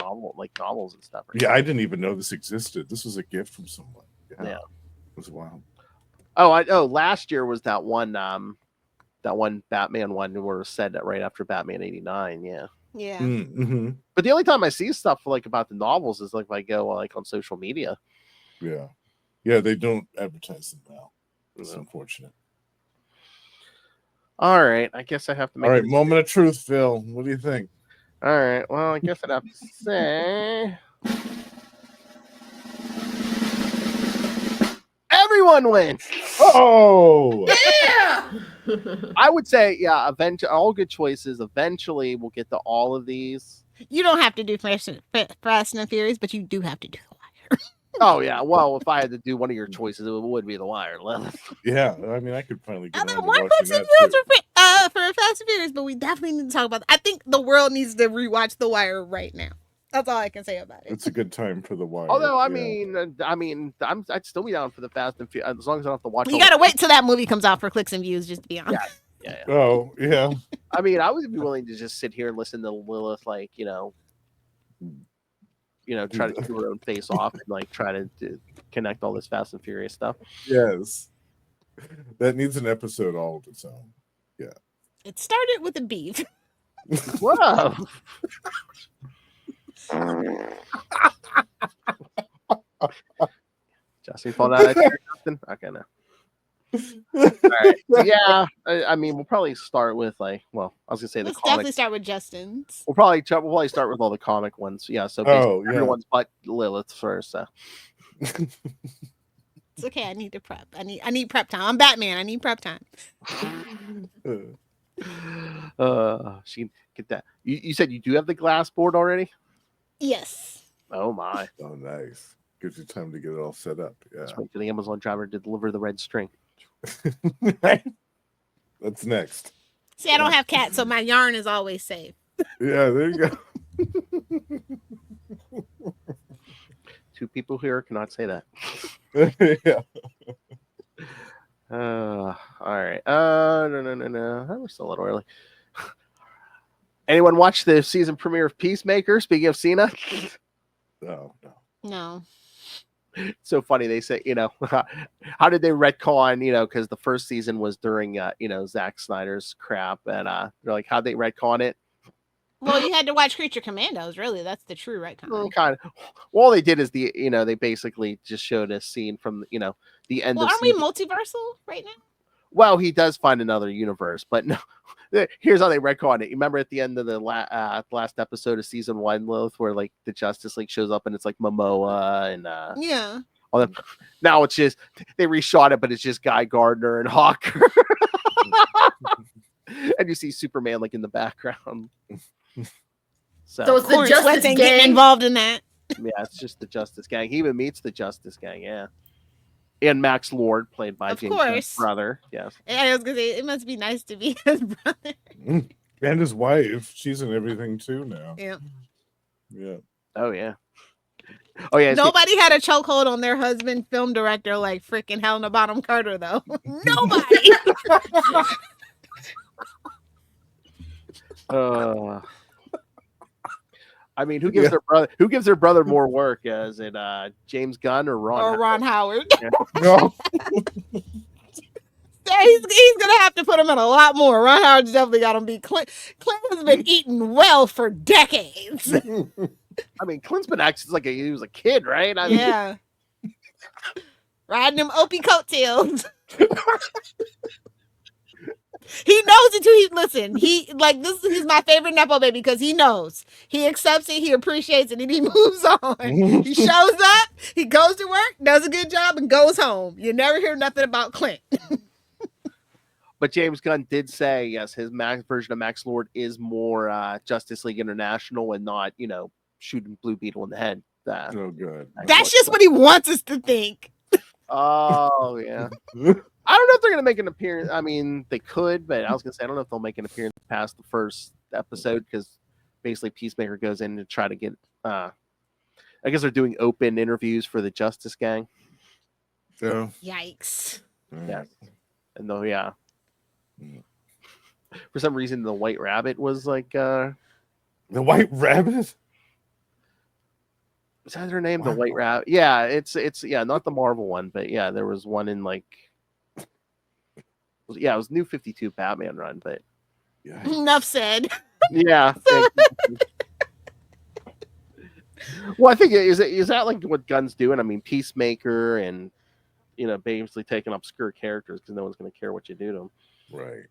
novels and stuff. Yeah, I didn't even know this existed. This was a gift from someone. Yeah. It was wild. Last year was that one Batman one where it was said that right after Batman 89. Yeah. Yeah. Mm-hmm. But the only time I see stuff like about the novels is like if I go like on social media. Yeah. Yeah, they don't advertise them now. It's unfortunate. All right. I guess I have to make All right, moment of truth, Phil. What do you think? All right. Well, I guess I'd have to say everyone wins. Oh, Yeah. I would say, yeah, eventually, all good choices. Eventually, we'll get to all of these. You don't have to do Fast and Furious, but you do have to do The Wire. Oh, yeah. Well, if I had to do one of your choices, it would be The Wire. yeah. I mean, I could finally get Although on to more watching books and that news too. for Fast and Furious, but we definitely need to talk about that. I think the world needs to rewatch The Wire right now. That's all I can say about it. It's a good time for The Wire. Although, I'd still be down for the Fast and Furious as long as I don't have to watch. You gotta wait till that movie comes out for clicks and views, just to be honest. Yeah. Oh, yeah. I mean, I would be willing to just sit here and listen to Lilith, try to keep her own face off and like try to connect all this Fast and Furious stuff. Yes. That needs an episode all of its own. Yeah. It started with a beef. Whoa. Justin fall out of chair, Justin? Okay, no. All right. Yeah, I mean, we'll probably start with I was gonna say Let's the definitely comic. start with Justin's. We'll probably start with all the comic ones. Yeah, so basically everyone's but Lilith first. So. It's okay. I need to prep. I need prep time. I'm Batman. I need prep time. She can get that. You said you do have the glass board already? Yes. Oh my. Oh, nice. Gives you time to get it all set up. Yeah. Let's wait for the Amazon driver to deliver the red string. That's next. See, I don't have cats, so my yarn is always safe. Yeah, there you go. Two people here cannot say that. Yeah. All right. No. We're still a little early. Anyone watch the season premiere of Peacemaker? Speaking of Cena. No. No. It's so funny. They say, how did they retcon, because the first season was during, Zack Snyder's crap. And they're like, how'd they retcon it? Well, you had to watch Creature Commandos, really. That's the true retcon. Kind of. Well, all they did is they basically just showed a scene from, the end Well, of aren't we multiversal right now? Well, he does find another universe, but no. Here's how they retcon it. You remember at the end of the last episode of season 1, Lilith, where like the Justice League shows up and it's like Momoa and yeah. All that. Now it's just they reshot it, but it's just Guy Gardner and Hawk, and you see Superman like in the background. So it's the Justice Gang Gang involved in that. Yeah, it's just the Justice Gang. He even meets the Justice Gang. Yeah. And Max Lord, played by James Gunn's brother. Yes. I was gonna say it must be nice to be his brother. And his wife. She's in everything too now. Yeah. Yeah. Oh yeah. Oh yeah. Nobody had a chokehold on their husband, film director, like freaking Helena Bonham Carter, though. Nobody. I mean, who gives their brother? Who gives their brother more work? Is it James Gunn or Ron Howard? Yeah. No. He's gonna have to put him in a lot more. Ron Howard's definitely got him beat. Clint has been eating well for decades. I mean, Clint's been acting like he was a kid, right? I mean, yeah. Riding them Opie coattails. He knows it too. He's my favorite Nepo baby because he knows. He accepts it, he appreciates it, and he moves on. He shows up, he goes to work, does a good job, and goes home. You never hear nothing about Clint. But James Gunn did say, yes, his version of Max Lord is more Justice League International and not, shooting Blue Beetle in the head. Oh, good. That's just what he wants us to think. Oh, yeah. I don't know if they're going to make an appearance. I mean, they could, but I was going to say, I don't know if they'll make an appearance past the first episode because basically Peacemaker goes in to try to get, I guess they're doing open interviews for the Justice Gang. So, Yikes. Yes. And though, yeah. For some reason, the White Rabbit was like, the White Rabbit? is that her name? Wow. The White Rabbit? Yeah, it's not the Marvel one, but yeah, there was one in like, it was New 52 Batman run, but Yeah. Enough said. yeah. Well, I think is that like what Gunn's doing? I mean, Peacemaker and basically taking obscure characters because no one's going to care what you do to them. Right.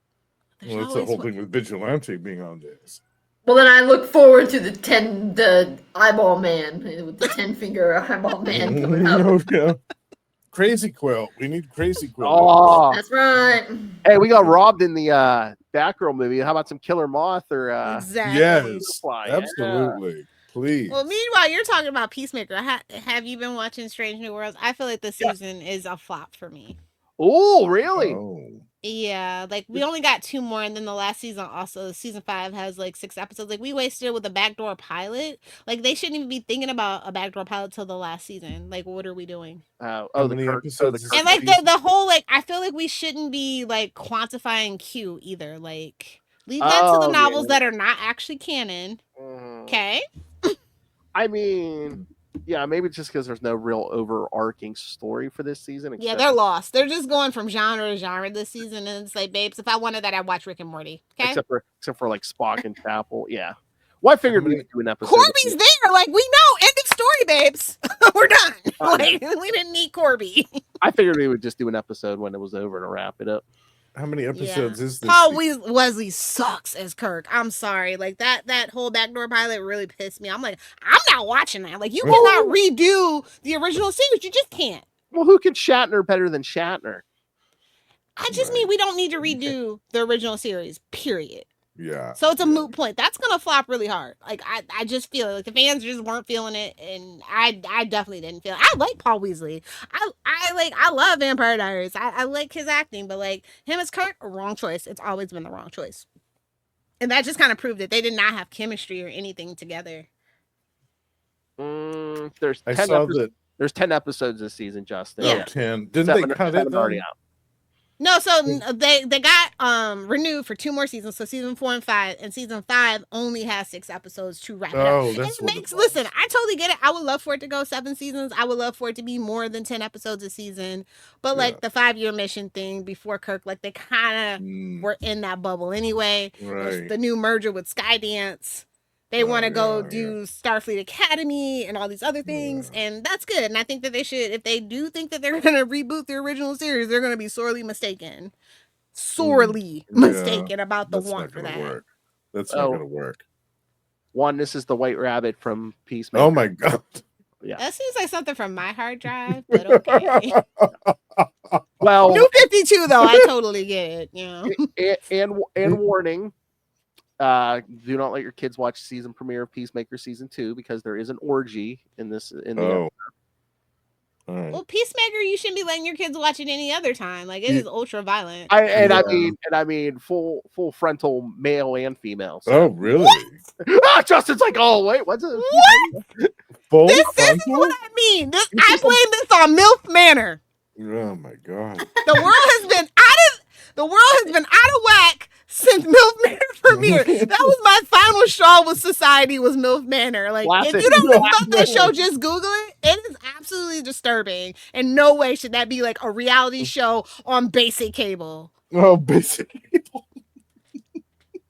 There's Well, that's the always whole one- thing with Vigilante being on this. Well, then I look forward to the eyeball man with the 10-finger eyeball man coming out. Yeah. Crazy Quilt. We need Crazy Quilt. Oh, That's right. hey, we got robbed in the Batgirl movie. How about some Killer Moth or Exactly. Yes, Fly, yeah. absolutely. Please. Well, meanwhile, you're talking about Peacemaker. Have you been watching Strange New Worlds? I feel like this season is a flop for me. Oh, really? Oh. Yeah, like we only got 2 more, and then the last season also, season 5 has like 6 episodes. Like we wasted it with a backdoor pilot. Like they shouldn't even be thinking about a backdoor pilot till the last season. Like what are we doing? How The many Kirk- episodes the is Kirk- And like season? the whole like I feel like we shouldn't be like quantifying Q either. Like leave that to the Oh, novels yeah. that are not actually canon. Okay. I mean, yeah, maybe it's just because there's no real overarching story for this season. Yeah, except- they're lost. They're just going from genre to genre this season, and it's like, babes, if I wanted that, I'd watch Rick and Morty. Okay. except for like Spock and Chapel. Yeah. Well, I figured we would do an episode. Corby's there. Like, we know. End of story, babes. We're done. Oh, Like, we didn't need Corby. I figured we would just do an episode when it was over to wrap it up. How many episodes is this? Paul season? Wesley sucks as Kirk. I'm sorry. Like, that whole backdoor pilot really pissed me. I'm like, I'm not watching that. Like, you cannot redo the original series. You just can't. Well, who can Shatner better than Shatner? I just mean we don't need to redo the original series, period. Yeah. So it's a moot point. That's gonna flop really hard. Like I just feel it. Like the fans just weren't feeling it, and I definitely didn't feel it. I like Paul Weasley. I love Vampire Diaries. I like his acting, but like him as Kirk, wrong choice. It's always been the wrong choice. And that just kind of proved that they did not have chemistry or anything together. There's I 10 saw episodes. that. There's 10 episodes this season, Justin. Yeah. 10. Didn't 7 they cut 7 it though? already out. No, so they got renewed for 2 more seasons. So season 4 and 5, and season 5 only has 6 episodes to wrap it up. Oh, And that's it what makes it was. listen. I totally get it. I would love for it to go 7 seasons. I would love for it to be more than 10 episodes a season. But like Yeah. the 5-year mission thing before Kirk, like they kind of Mm, were in that bubble anyway. There's right. the new merger with Skydance. They Oh, want to go yeah, do Starfleet Academy and all these other things, and that's good. And I think that they should, if they do think that they're going to reboot the original series, they're going to be sorely mistaken. Sorely Yeah, mistaken about the That's want not for gonna that. work. That's not Oh. gonna work. One, this is the White Rabbit from Peacemaker. Oh my god. Yeah. That seems like something from my hard drive, but okay. Well, New 52 though, I totally get it. You know, and warning. Do not let your kids watch season premiere of Peacemaker season 2 because there is an orgy in this. Oh. All right. well, Peacemaker, you shouldn't be letting your kids watch it any other time. Like it is ultra violent. I Yeah. mean full frontal male and female. So. Oh really? Justin's like, oh wait, what's it? What? Full This is frontal? what I mean. I blame this on MILF Manor. Oh my god. The world has been out of whack since MILF Manor premiered. That was my final straw with society was MILF Manor. Like Classic. if you don't know MILF about that show, Manor. just Google it. It is absolutely disturbing. And no way should that be like a reality show on basic cable. Oh, basically.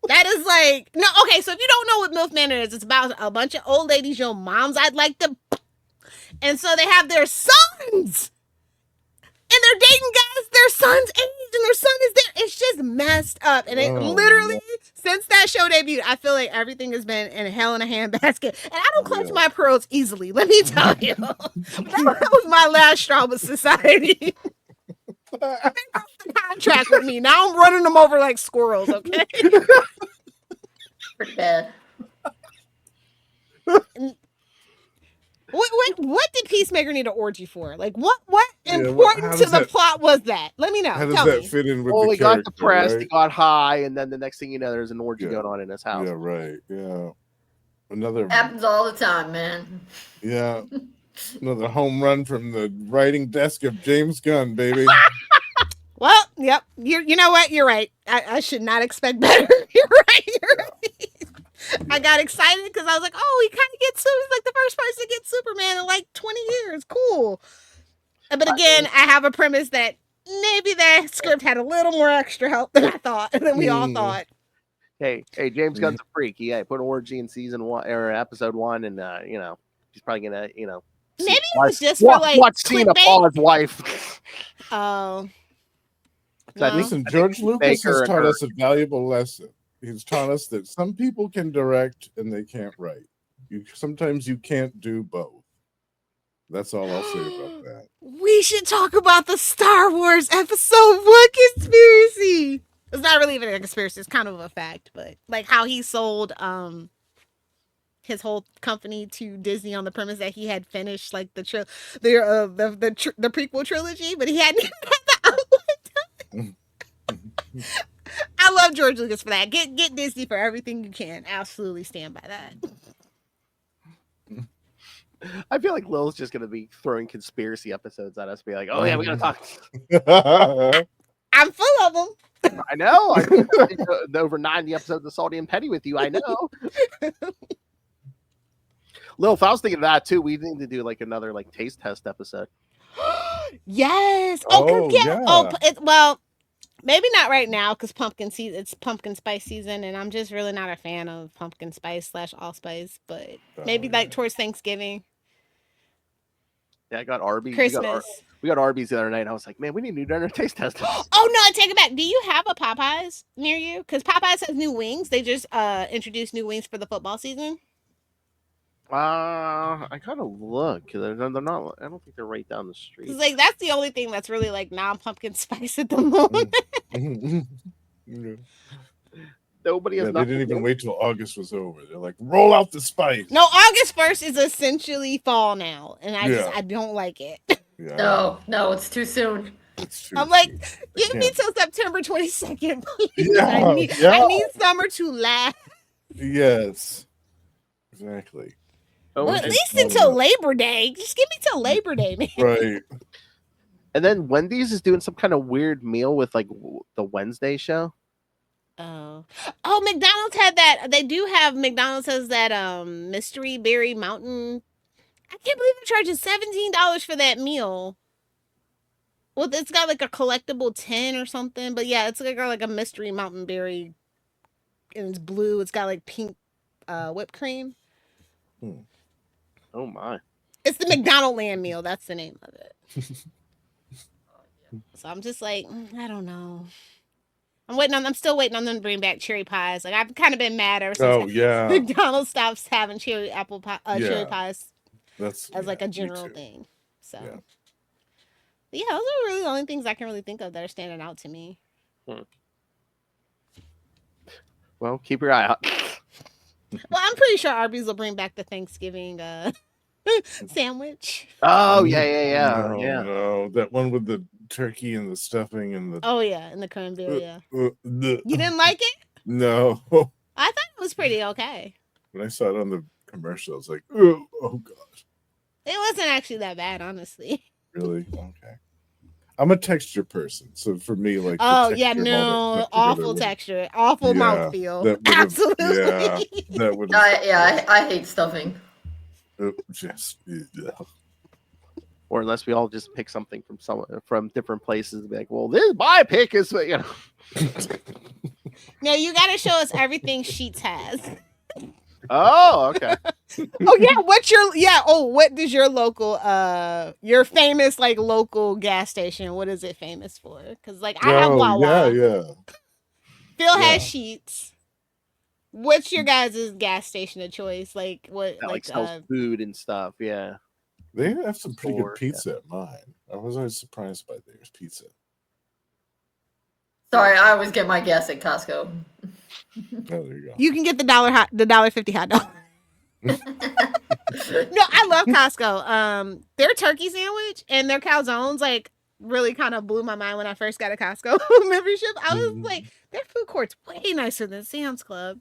That is like no, okay, so if you don't know what MILF Manor is, it's about a bunch of old ladies, your moms I'd like to, and so they have their sons. And they're dating guys their son's age, and their son is there. It's just messed up. And it Oh, literally, no. since that show debuted, I feel like everything has been in hell in a handbasket. And I don't clutch Yeah. my pearls easily, let me tell you. that was my last straw with society. The contract with me. Now I'm running them over like squirrels, okay? Pretty bad. What did Peacemaker need an orgy for? Like what Yeah, important how to does the that- plot was that? Let me know. How does Tell that me. fit in with Well, the he got character, depressed, he right? got high, and then the next thing you know, there's an orgy Yeah. going on in his house. Yeah, right. Yeah. Another Happens all the time, man. yeah. Another home run from the writing desk of James Gunn, baby. Well, yep. You know what? You're right. I should not expect better. You're right. I got excited because I was like, oh, he kind of gets He's like the first person to get Superman in like 20 years. Cool. But again, I have a premise that maybe that script had a little more extra help than I thought, than we all thought. Hey, James Gunn's a freak. He put an orgy in season 1 or episode 1, and he's probably gonna Maybe it was just for like watch Cena clickbait. Paul his wife. Oh. So I No. Listen, I George think Lucas Peacemaker has and taught her- us a valuable lesson. He's taught us that some people can direct and they can't write. Sometimes you can't do both. That's all I'll say about that. We should talk about the Star Wars Episode 1 conspiracy. It's not really even a conspiracy. It's kind of a fact, but like how he sold his whole company to Disney on the premise that he had finished like the prequel trilogy, but he hadn't had the outlet. I love George Lucas for that. Get Disney for everything you can. Absolutely stand by that. I feel like Lil's just gonna be throwing conspiracy episodes at us, be like, "Oh yeah, we gotta talk." I'm full of them. I know. I think over 90 episodes of Salty and Petty with you. I know. Lil, if I was thinking of that too, we need to do like another like taste test episode. Yes. Oh, yeah. Well, maybe not right now because it's pumpkin spice season, and I'm just really not a fan of pumpkin spice / allspice. But maybe like towards Thanksgiving, Yeah, I got Arby's. Christmas. We got Arby's the other night. And I was like, man, we need to do another taste test. Oh no, I take it back. Do you have a Popeyes near you? Because Popeyes has new wings. They just introduced new wings for the football season. I gotta look. They're not. I don't think they're right down the street. It's like that's the only thing that's really like non-pumpkin spice at the moment. Nobody has. They nothing didn't even to do. wait till August was over. They're like, roll out the spice. No, August 1st is essentially fall now, and Yeah. I don't like it. Yeah, No, it's too soon. it's true. I'm like, I give me can't. till September 22nd, please. Yeah, I need summer to last. Yes, exactly. Oh, Well, at and- least until Labor Day. Just give me till Labor Day, man. Right. And then Wendy's is doing some kind of weird meal with like the Wednesday show. Oh, McDonald's had that. They do have McDonald's has that mystery berry mountain. I can't believe they're charging $17 for that meal. Well, it's got like a collectible 10 or something, but yeah, it's like a mystery mountain berry, and it's blue. It's got like pink whipped cream. Oh my! It's the McDonald Land meal. That's the name of it. So I'm just like, I don't know. I'm still waiting on them to bring back cherry pies. Like I've kind of been mad ever since Oh yeah. McDonald's stops having cherry Yeah. pies That's as like a me general too. thing. So Yeah. But yeah, those are really the only things I can really think of that are standing out to me. Well, keep your eye out. Well, I'm pretty sure Arby's will bring back the Thanksgiving sandwich. Oh yeah. No, that one with the turkey and the stuffing and the. Oh yeah, and the cranberry. Yeah. You You didn't like it? No. I thought it was pretty okay. When I saw it on the commercial, I was like, oh god, It wasn't actually that bad, honestly. really? Okay. I'm a texture person, so for me, like. the Oh yeah, texture of all that no, stuff awful together texture, awful Yeah, mouthfeel. that would've- Absolutely. that would. I hate stuffing. Just. Or unless we all just pick something from different places and be like, well, this my pick is No, you got to show us everything Sheetz has. Oh, okay. Oh yeah, what does your local your famous like local gas station, what is it famous for? Because like I have Wawa. Yeah. Phil Yeah. has Sheetz. What's your guys' gas station of choice? Like what That like sells food and stuff. Yeah. They have some pretty Or, good pizza at mine. I was always surprised by theirs pizza. Sorry, I always get my gas at Costco. Oh, there you go. You can get the $1.50 hot dog. No, I love Costco. Their turkey sandwich and their calzones like really kind of blew my mind when I first got a Costco membership. I was like, their food court's way nicer than Sam's Club.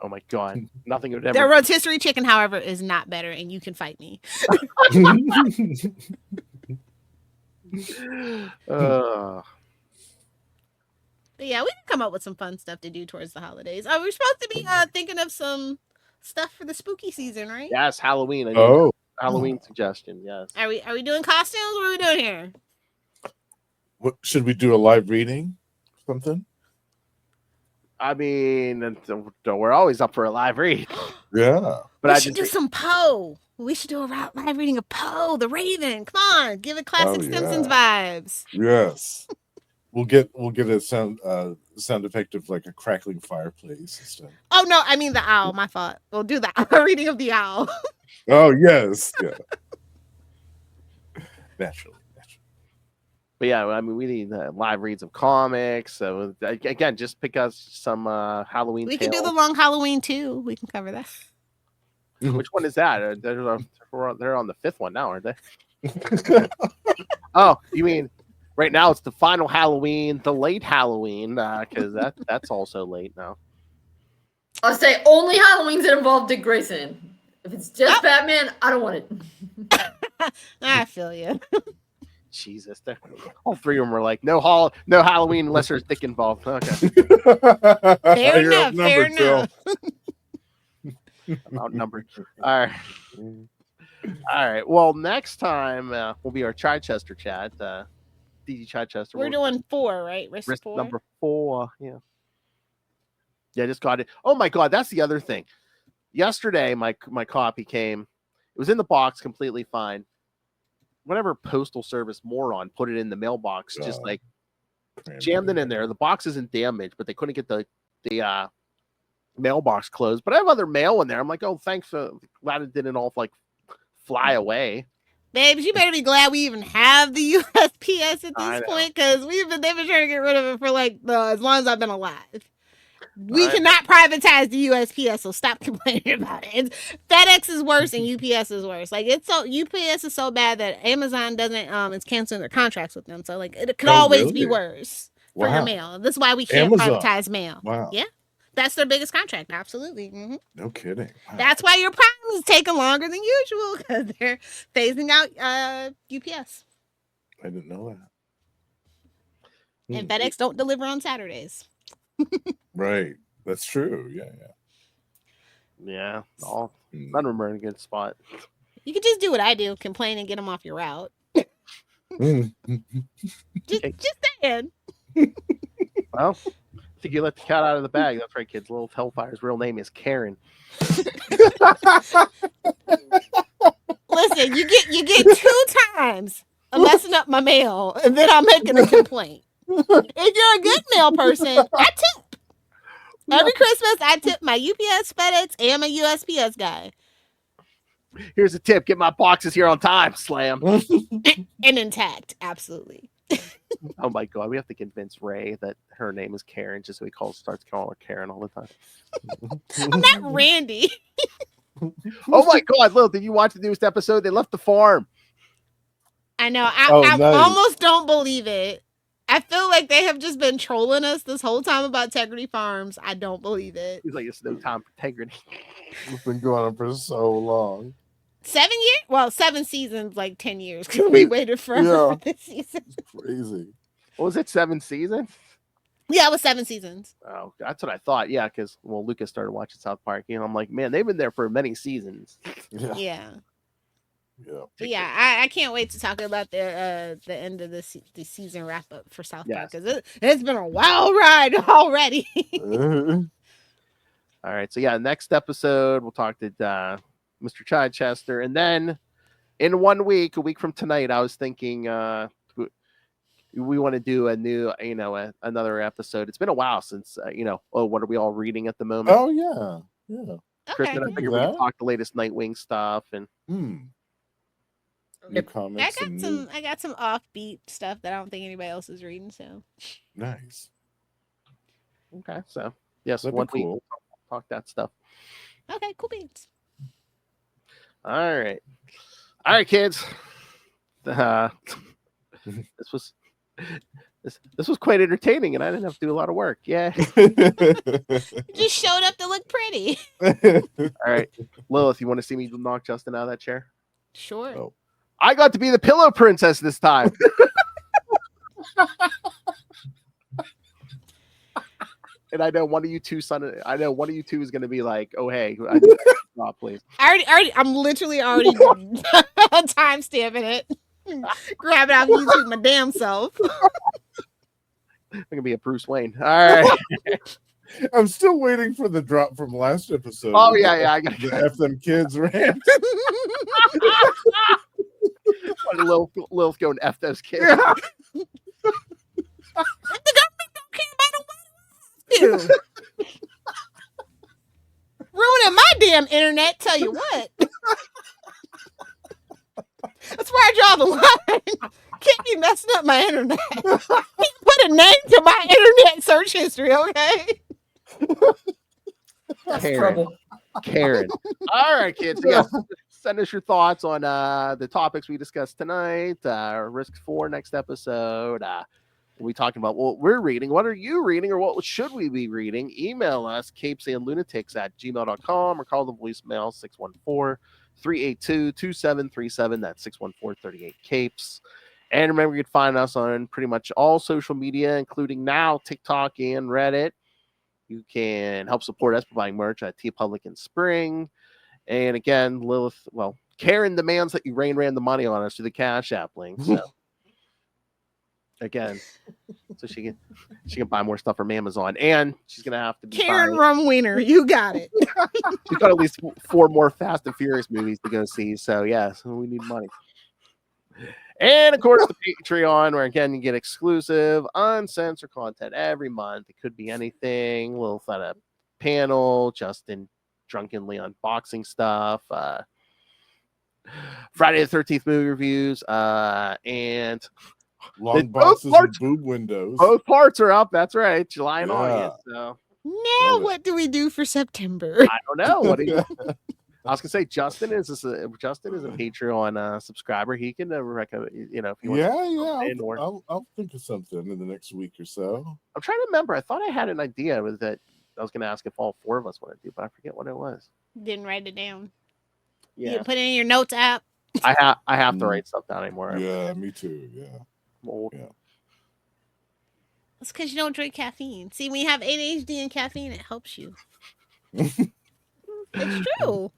Oh my god, nothing would ever. Their rotisserie chicken, however, is not better, and you can fight me. But yeah, we can come up with some fun stuff to do towards the holidays. Oh, we're supposed to be thinking of some stuff for the spooky season, right? Yes, Halloween. I need Oh, Halloween suggestion. Yes. Are we doing costumes? What are we doing here? what should we do? A live reading? Something? I mean, we're always up for a live read. Yeah. But We I should just do some Poe. We should do a live reading of Poe, the Raven. Come on, give it classic Oh, Simpsons yeah. vibes. Yes. We'll get a sound effect of like a crackling fireplace and stuff. Oh no, I mean the owl. My fault. We'll do the reading of the owl. Oh yes, yeah. Naturally. But yeah, I mean, we need live reads of comics. So again, just pick us some Halloween. We can do the tales. long Halloween too. We can cover that. Which one is that? They're on the 5th one now, aren't they? Oh, you mean right now it's the final Halloween, the late Halloween, because that's also late now. I'll say only Halloweens that involve Dick Grayson. If it's just Batman, I don't want it. I feel you. Jesus, all three of them were like, no Halloween unless there's Dick involved. Okay, Fair You're enough. Fair outnumbered, Phil. enough. I'm outnumbered. All right. Well, next time will be our Chichester chat. DG Chichester. We're doing 4, right? Risk 4. Number 4. Yeah. Yeah, I just got it. Oh my god, that's the other thing. Yesterday, my copy came. It was in the box, completely fine. Whatever postal service moron put it in the mailbox, just like jammed it in there. The box isn't damaged, but they couldn't get the mailbox closed. But I have other mail in there. I'm like, oh, thanks. Glad it didn't all like fly away. Babes, you better be glad we even have the USPS at I this know. point, because they've been trying to get rid of it for like as long as I've been alive. We cannot privatize the USPS, so stop complaining about it. FedEx is worse and UPS is worse. Like UPS is so bad that Amazon doesn't is canceling their contracts with them. So like it could always be worse for your mail. That's why we can't privatize mail. Wow. Yeah. That's their biggest contract. Absolutely. Mm-hmm. No kidding. Wow. That's why your Prime is taking longer than usual, because they're phasing out UPS. I didn't know that. And FedEx don't deliver on Saturdays. Right. That's true. Yeah. None of them are in a good spot. You could just do what I do, complain and get them off your route. Just saying. Well, I think you let the cat out of the bag. That's right, kids. Little Hellfire's real name is Karen. Listen, you get 2 times of messing up my mail, and then I'm making a complaint. If you're a good mail person, I tip. Every Christmas, I tip my UPS, FedEx, and my USPS guy. Here's a tip: get my boxes here on time. Slam. And intact, absolutely. Oh my god, we have to convince Ray that her name is Karen, just so he starts calling her Karen all the time. I'm not Randy. Oh my god, Lil, did you watch the newest episode? They left the farm. I know. I nice. almost don't believe it. I feel like they have just been trolling us this whole time about Integrity Farms. I don't believe it. He's like, it's no time for integrity. We've been going on for so long. 7 years? Well, 7 seasons, like 10 years. Because we waited forever for this season. Crazy. What was it, 7 seasons? Yeah, it was 7 seasons. Oh, that's what I thought. Yeah, because Lucas started watching South Park, and I'm like, man, they've been there for many seasons. Yeah. Yeah. But yeah, I can't wait to talk about the end of the season wrap up for South Park, because it's been a wild ride already. All right, so yeah, next episode we'll talk to Mr. Chichester, and then in 1 week, a week from tonight, I was thinking we want to do a new, another episode. It's been a while since what are we all reading at the moment? Oh yeah. Kristen, I figured we could talk the latest Nightwing stuff and. new I comics got and some. I got some offbeat stuff that I don't think anybody else is reading. So nice. Okay, so yes, That'd be one week cool. we'll talk that stuff. okay, cool beans. All right, kids. This was this was quite entertaining, and I didn't have to do a lot of work. Yeah. You just showed up to look pretty. All right, Lilith, you want to see me knock Justin out of that chair? Sure. Oh. I got to be the pillow princess this time. And I know one of you two is going to be like, "Oh hey, I need to stop, please." I'm literally already time stamping it. Grab it out on YouTube my damn self. I'm gonna be a Bruce Wayne. All right. I'm still waiting for the drop from last episode. Oh yeah, I got the F them kids rant. Lilith going F those kids. Yeah. The government don't care about them. Ruining my damn internet. Tell you what. That's where I draw the line. Can't be messing up my internet. Can't put a name to my internet search history, okay? That's Karen. trouble. Karen. All right, kids. So yes, send us your thoughts on the topics we discussed tonight. Risk 4 next episode. We'll be talking about what we're reading. What are you reading, or what should we be reading? Email us, CapesandLunatics@gmail.com, or call the voicemail 614-382-2737. That's 614-38-CAPES. And remember, you can find us on pretty much all social media, including now TikTok and Reddit. You can help support us by buying merch at TeePublic and Spring. And again, Karen demands that you ran the money on us through the Cash App link. So again, so she can buy more stuff from Amazon, and she's gonna have to be Karen Rumwiener, you got it. We've got at least 4 more Fast and Furious movies to go see. So yes, we need money. And of course, the Patreon, where again you get exclusive, uncensored content every month. It could be anything. We'll set up panel, Justin drunkenly unboxing stuff, Friday the 13th movie reviews, and long boxes and boob windows. Both parts are up. That's right, July and August. So now, what do we do for September? I don't know. What do you? I was gonna say Justin is a Patreon subscriber. He can recommend, if you want. I'll think of something in the next week or so. I'm trying to remember. I thought I had an idea with that. I was gonna ask if all 4 of us want to do, but I forget what it was. Didn't write it down. Yeah, you put it in your notes app. I have to write stuff down anymore. Yeah, me too. Yeah. That's because you don't drink caffeine. See, when you have ADHD and caffeine, it helps you. It's true.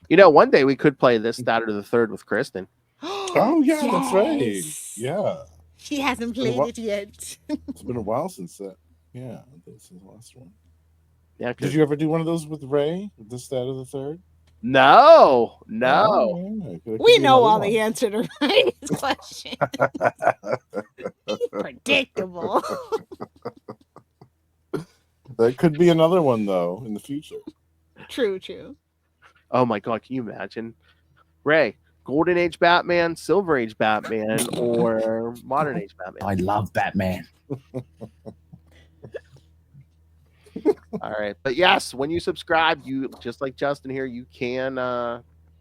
One day we could play this, that, or the third with Kristen. Oh yeah, yes. That's right. Yeah. She hasn't played it yet. It's been a while since that. Yeah, this is the last one. Yeah. Did you ever do one of those with Ray? This, that, or the third? No. Oh, yeah. We know all the answer to Ray's question. Predictable. That could be another one though in the future. True. Oh my God, can you imagine? Ray, Golden Age Batman, Silver Age Batman, or Modern Age Batman? I love Batman. All right. But yes, when you subscribe, you just like Justin here, you can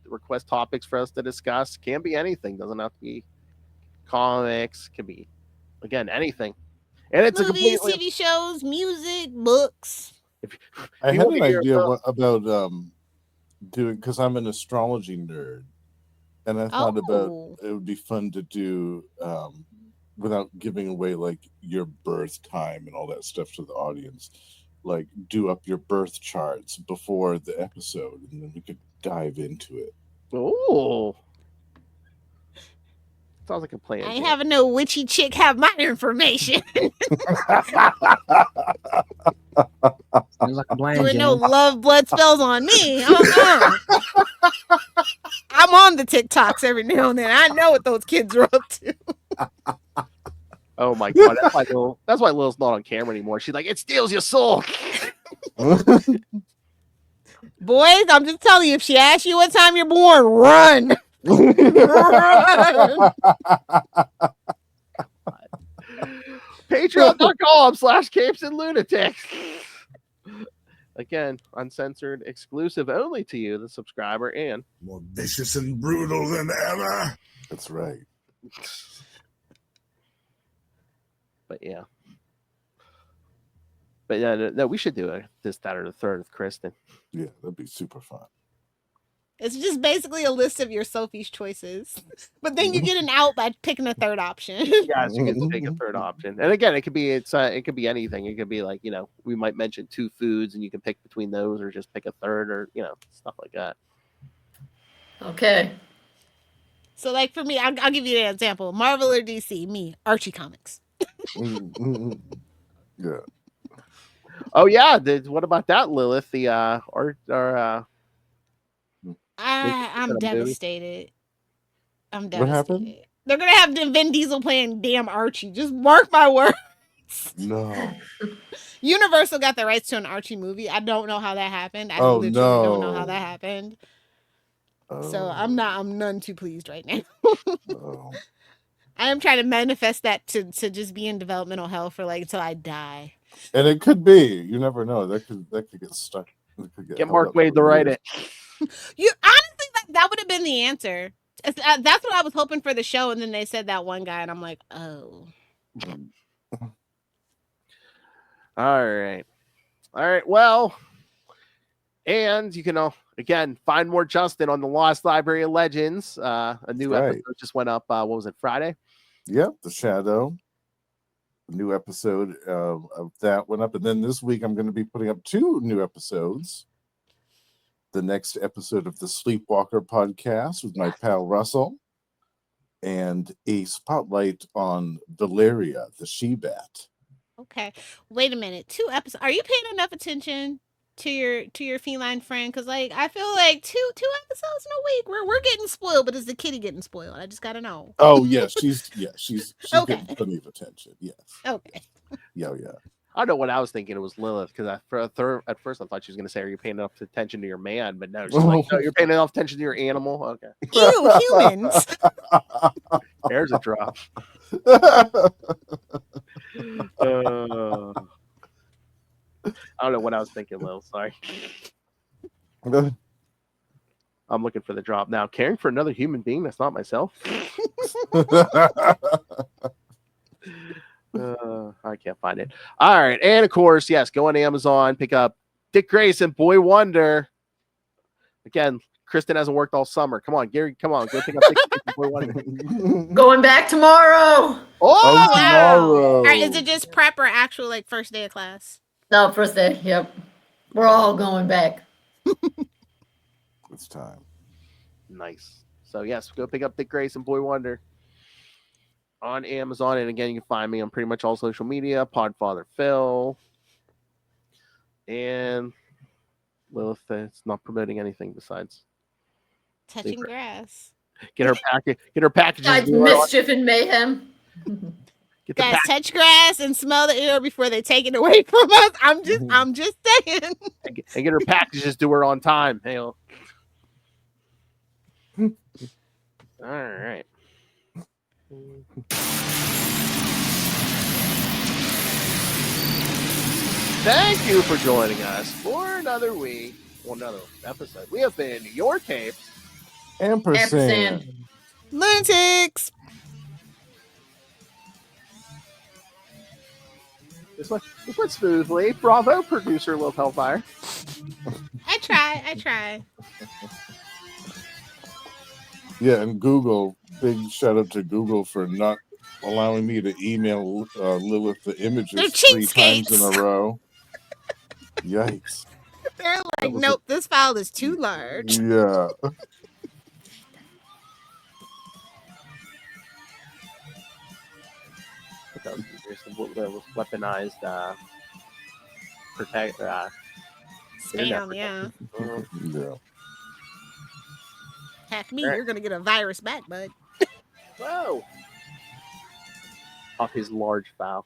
request topics for us to discuss. Can be anything. Doesn't have to be comics. Can be, again, anything. And it's movies, TV shows, music, books. I had an idea about doing, because I'm an astrology nerd, and I thought about it would be fun to do without giving away like your birth time and all that stuff to the audience. Like do up your birth charts before the episode, and then we could dive into it. Oh, sounds like a plan. I ain't having no witchy chick have my information. Sounds like a plan. Doing no love blood spells on me. I'm on the TikToks every now and then. I know what those kids are up to. Oh my God, that's why Lil's not on camera anymore. She's like, it steals your soul. Boys, I'm just telling you, if she asks you what time you're born, run. Patreon.com/CapesandLunatics. Again, uncensored, exclusive only to you, the subscriber, and More vicious and brutal than ever. That's right. but yeah. But yeah, no, we should do this, that, or the third with Kristen. Yeah, that'd be super fun. It's just basically a list of your Sophie's choices, but then you get an out by picking a third option. Yes, you can take a third option, and again, it could be it could be anything. It could be like, you know, we might mention 2 foods, and you can pick between those, or just pick a third, or, you know, stuff like that. Okay. So, like for me, I'll give you an example: Marvel or DC. Me, Archie comics. Yeah. Oh yeah, what about that, Lilith? The I'm movie? devastated. I'm What devastated. happened? They're gonna have Vin Diesel playing damn Archie. Just mark my words. No. Universal got the rights to an Archie movie. I don't know how that happened. I Oh, literally don't know how no. that happened. So Oh, I'm none too pleased right now. oh. I am trying to manifest that to just be in developmental hell for like until I die. And it could be. You never know. That could get stuck. It could Get held Mark up Wade for to write years. it. You honestly, that would have been the answer. That's what I was hoping for the show, and then they said that one guy, and I'm like, oh. All right. Well, and you can again find more Justin on the Lost Library of Legends. A new episode just went up. What was it, Friday? Yep, The Shadow. A new episode of that went up, and then this week I'm going to be putting up 2 new episodes. The next episode of the Sleepwalker podcast with my pal Russell, and a spotlight on Valeria, the she-bat. Okay, wait a minute. 2 episodes. Are you paying enough attention to your feline friend? Because like I feel like two episodes in a week. We're getting spoiled, but is the kitty getting spoiled? I just gotta know. Oh yeah, she's Okay. getting plenty of attention. Yes. Okay. Yeah. I don't know what I was thinking. It was Lilith, because at first I thought she was going to say, "Are you paying enough attention to your man?" But no, she's like, "No, you're paying enough attention to your animal." Okay. Ew, humans. There's a drop. I don't know what I was thinking, Lil. Sorry. I'm looking for the drop now. Caring for another human being that's not myself. I can't find it. All right, and of course, yes, go on Amazon, pick up Dick Grayson, Boy Wonder. Again, Kristen hasn't worked all summer. Come on, Gary, come on, go pick up Dick Grayson, Boy Wonder. Going back tomorrow. Oh, tomorrow. All right, is it just prep or actual like first day of class? No, first day. Yep. We're all going back. It's time. nice. So yes, go pick up Dick Grayson, Boy Wonder on Amazon, and again, you can find me on pretty much all social media, Podfather Phil, and Lilith. It's not promoting anything besides Touching grass. get her packages. Guys, mischief and mayhem. Get the Guys, touch grass and smell the air before they take it away from us. I'm just saying. and get her packages to her on time. Hey, all right. Thank you for joining us for another week, another episode. We have been your Capes. Ampersand. Lunatics. This went smoothly. Bravo, producer Lil Hellfire. I try. Yeah, and Google. Big shout out to Google for not allowing me to email Lilith the images They're 3 times in a row. Yikes. They're like, nope, this file is too large. Yeah. There's the weaponized protect Spam, yeah. Yeah. Hack me, you're gonna get a virus back, bud. Whoa! Off his large file.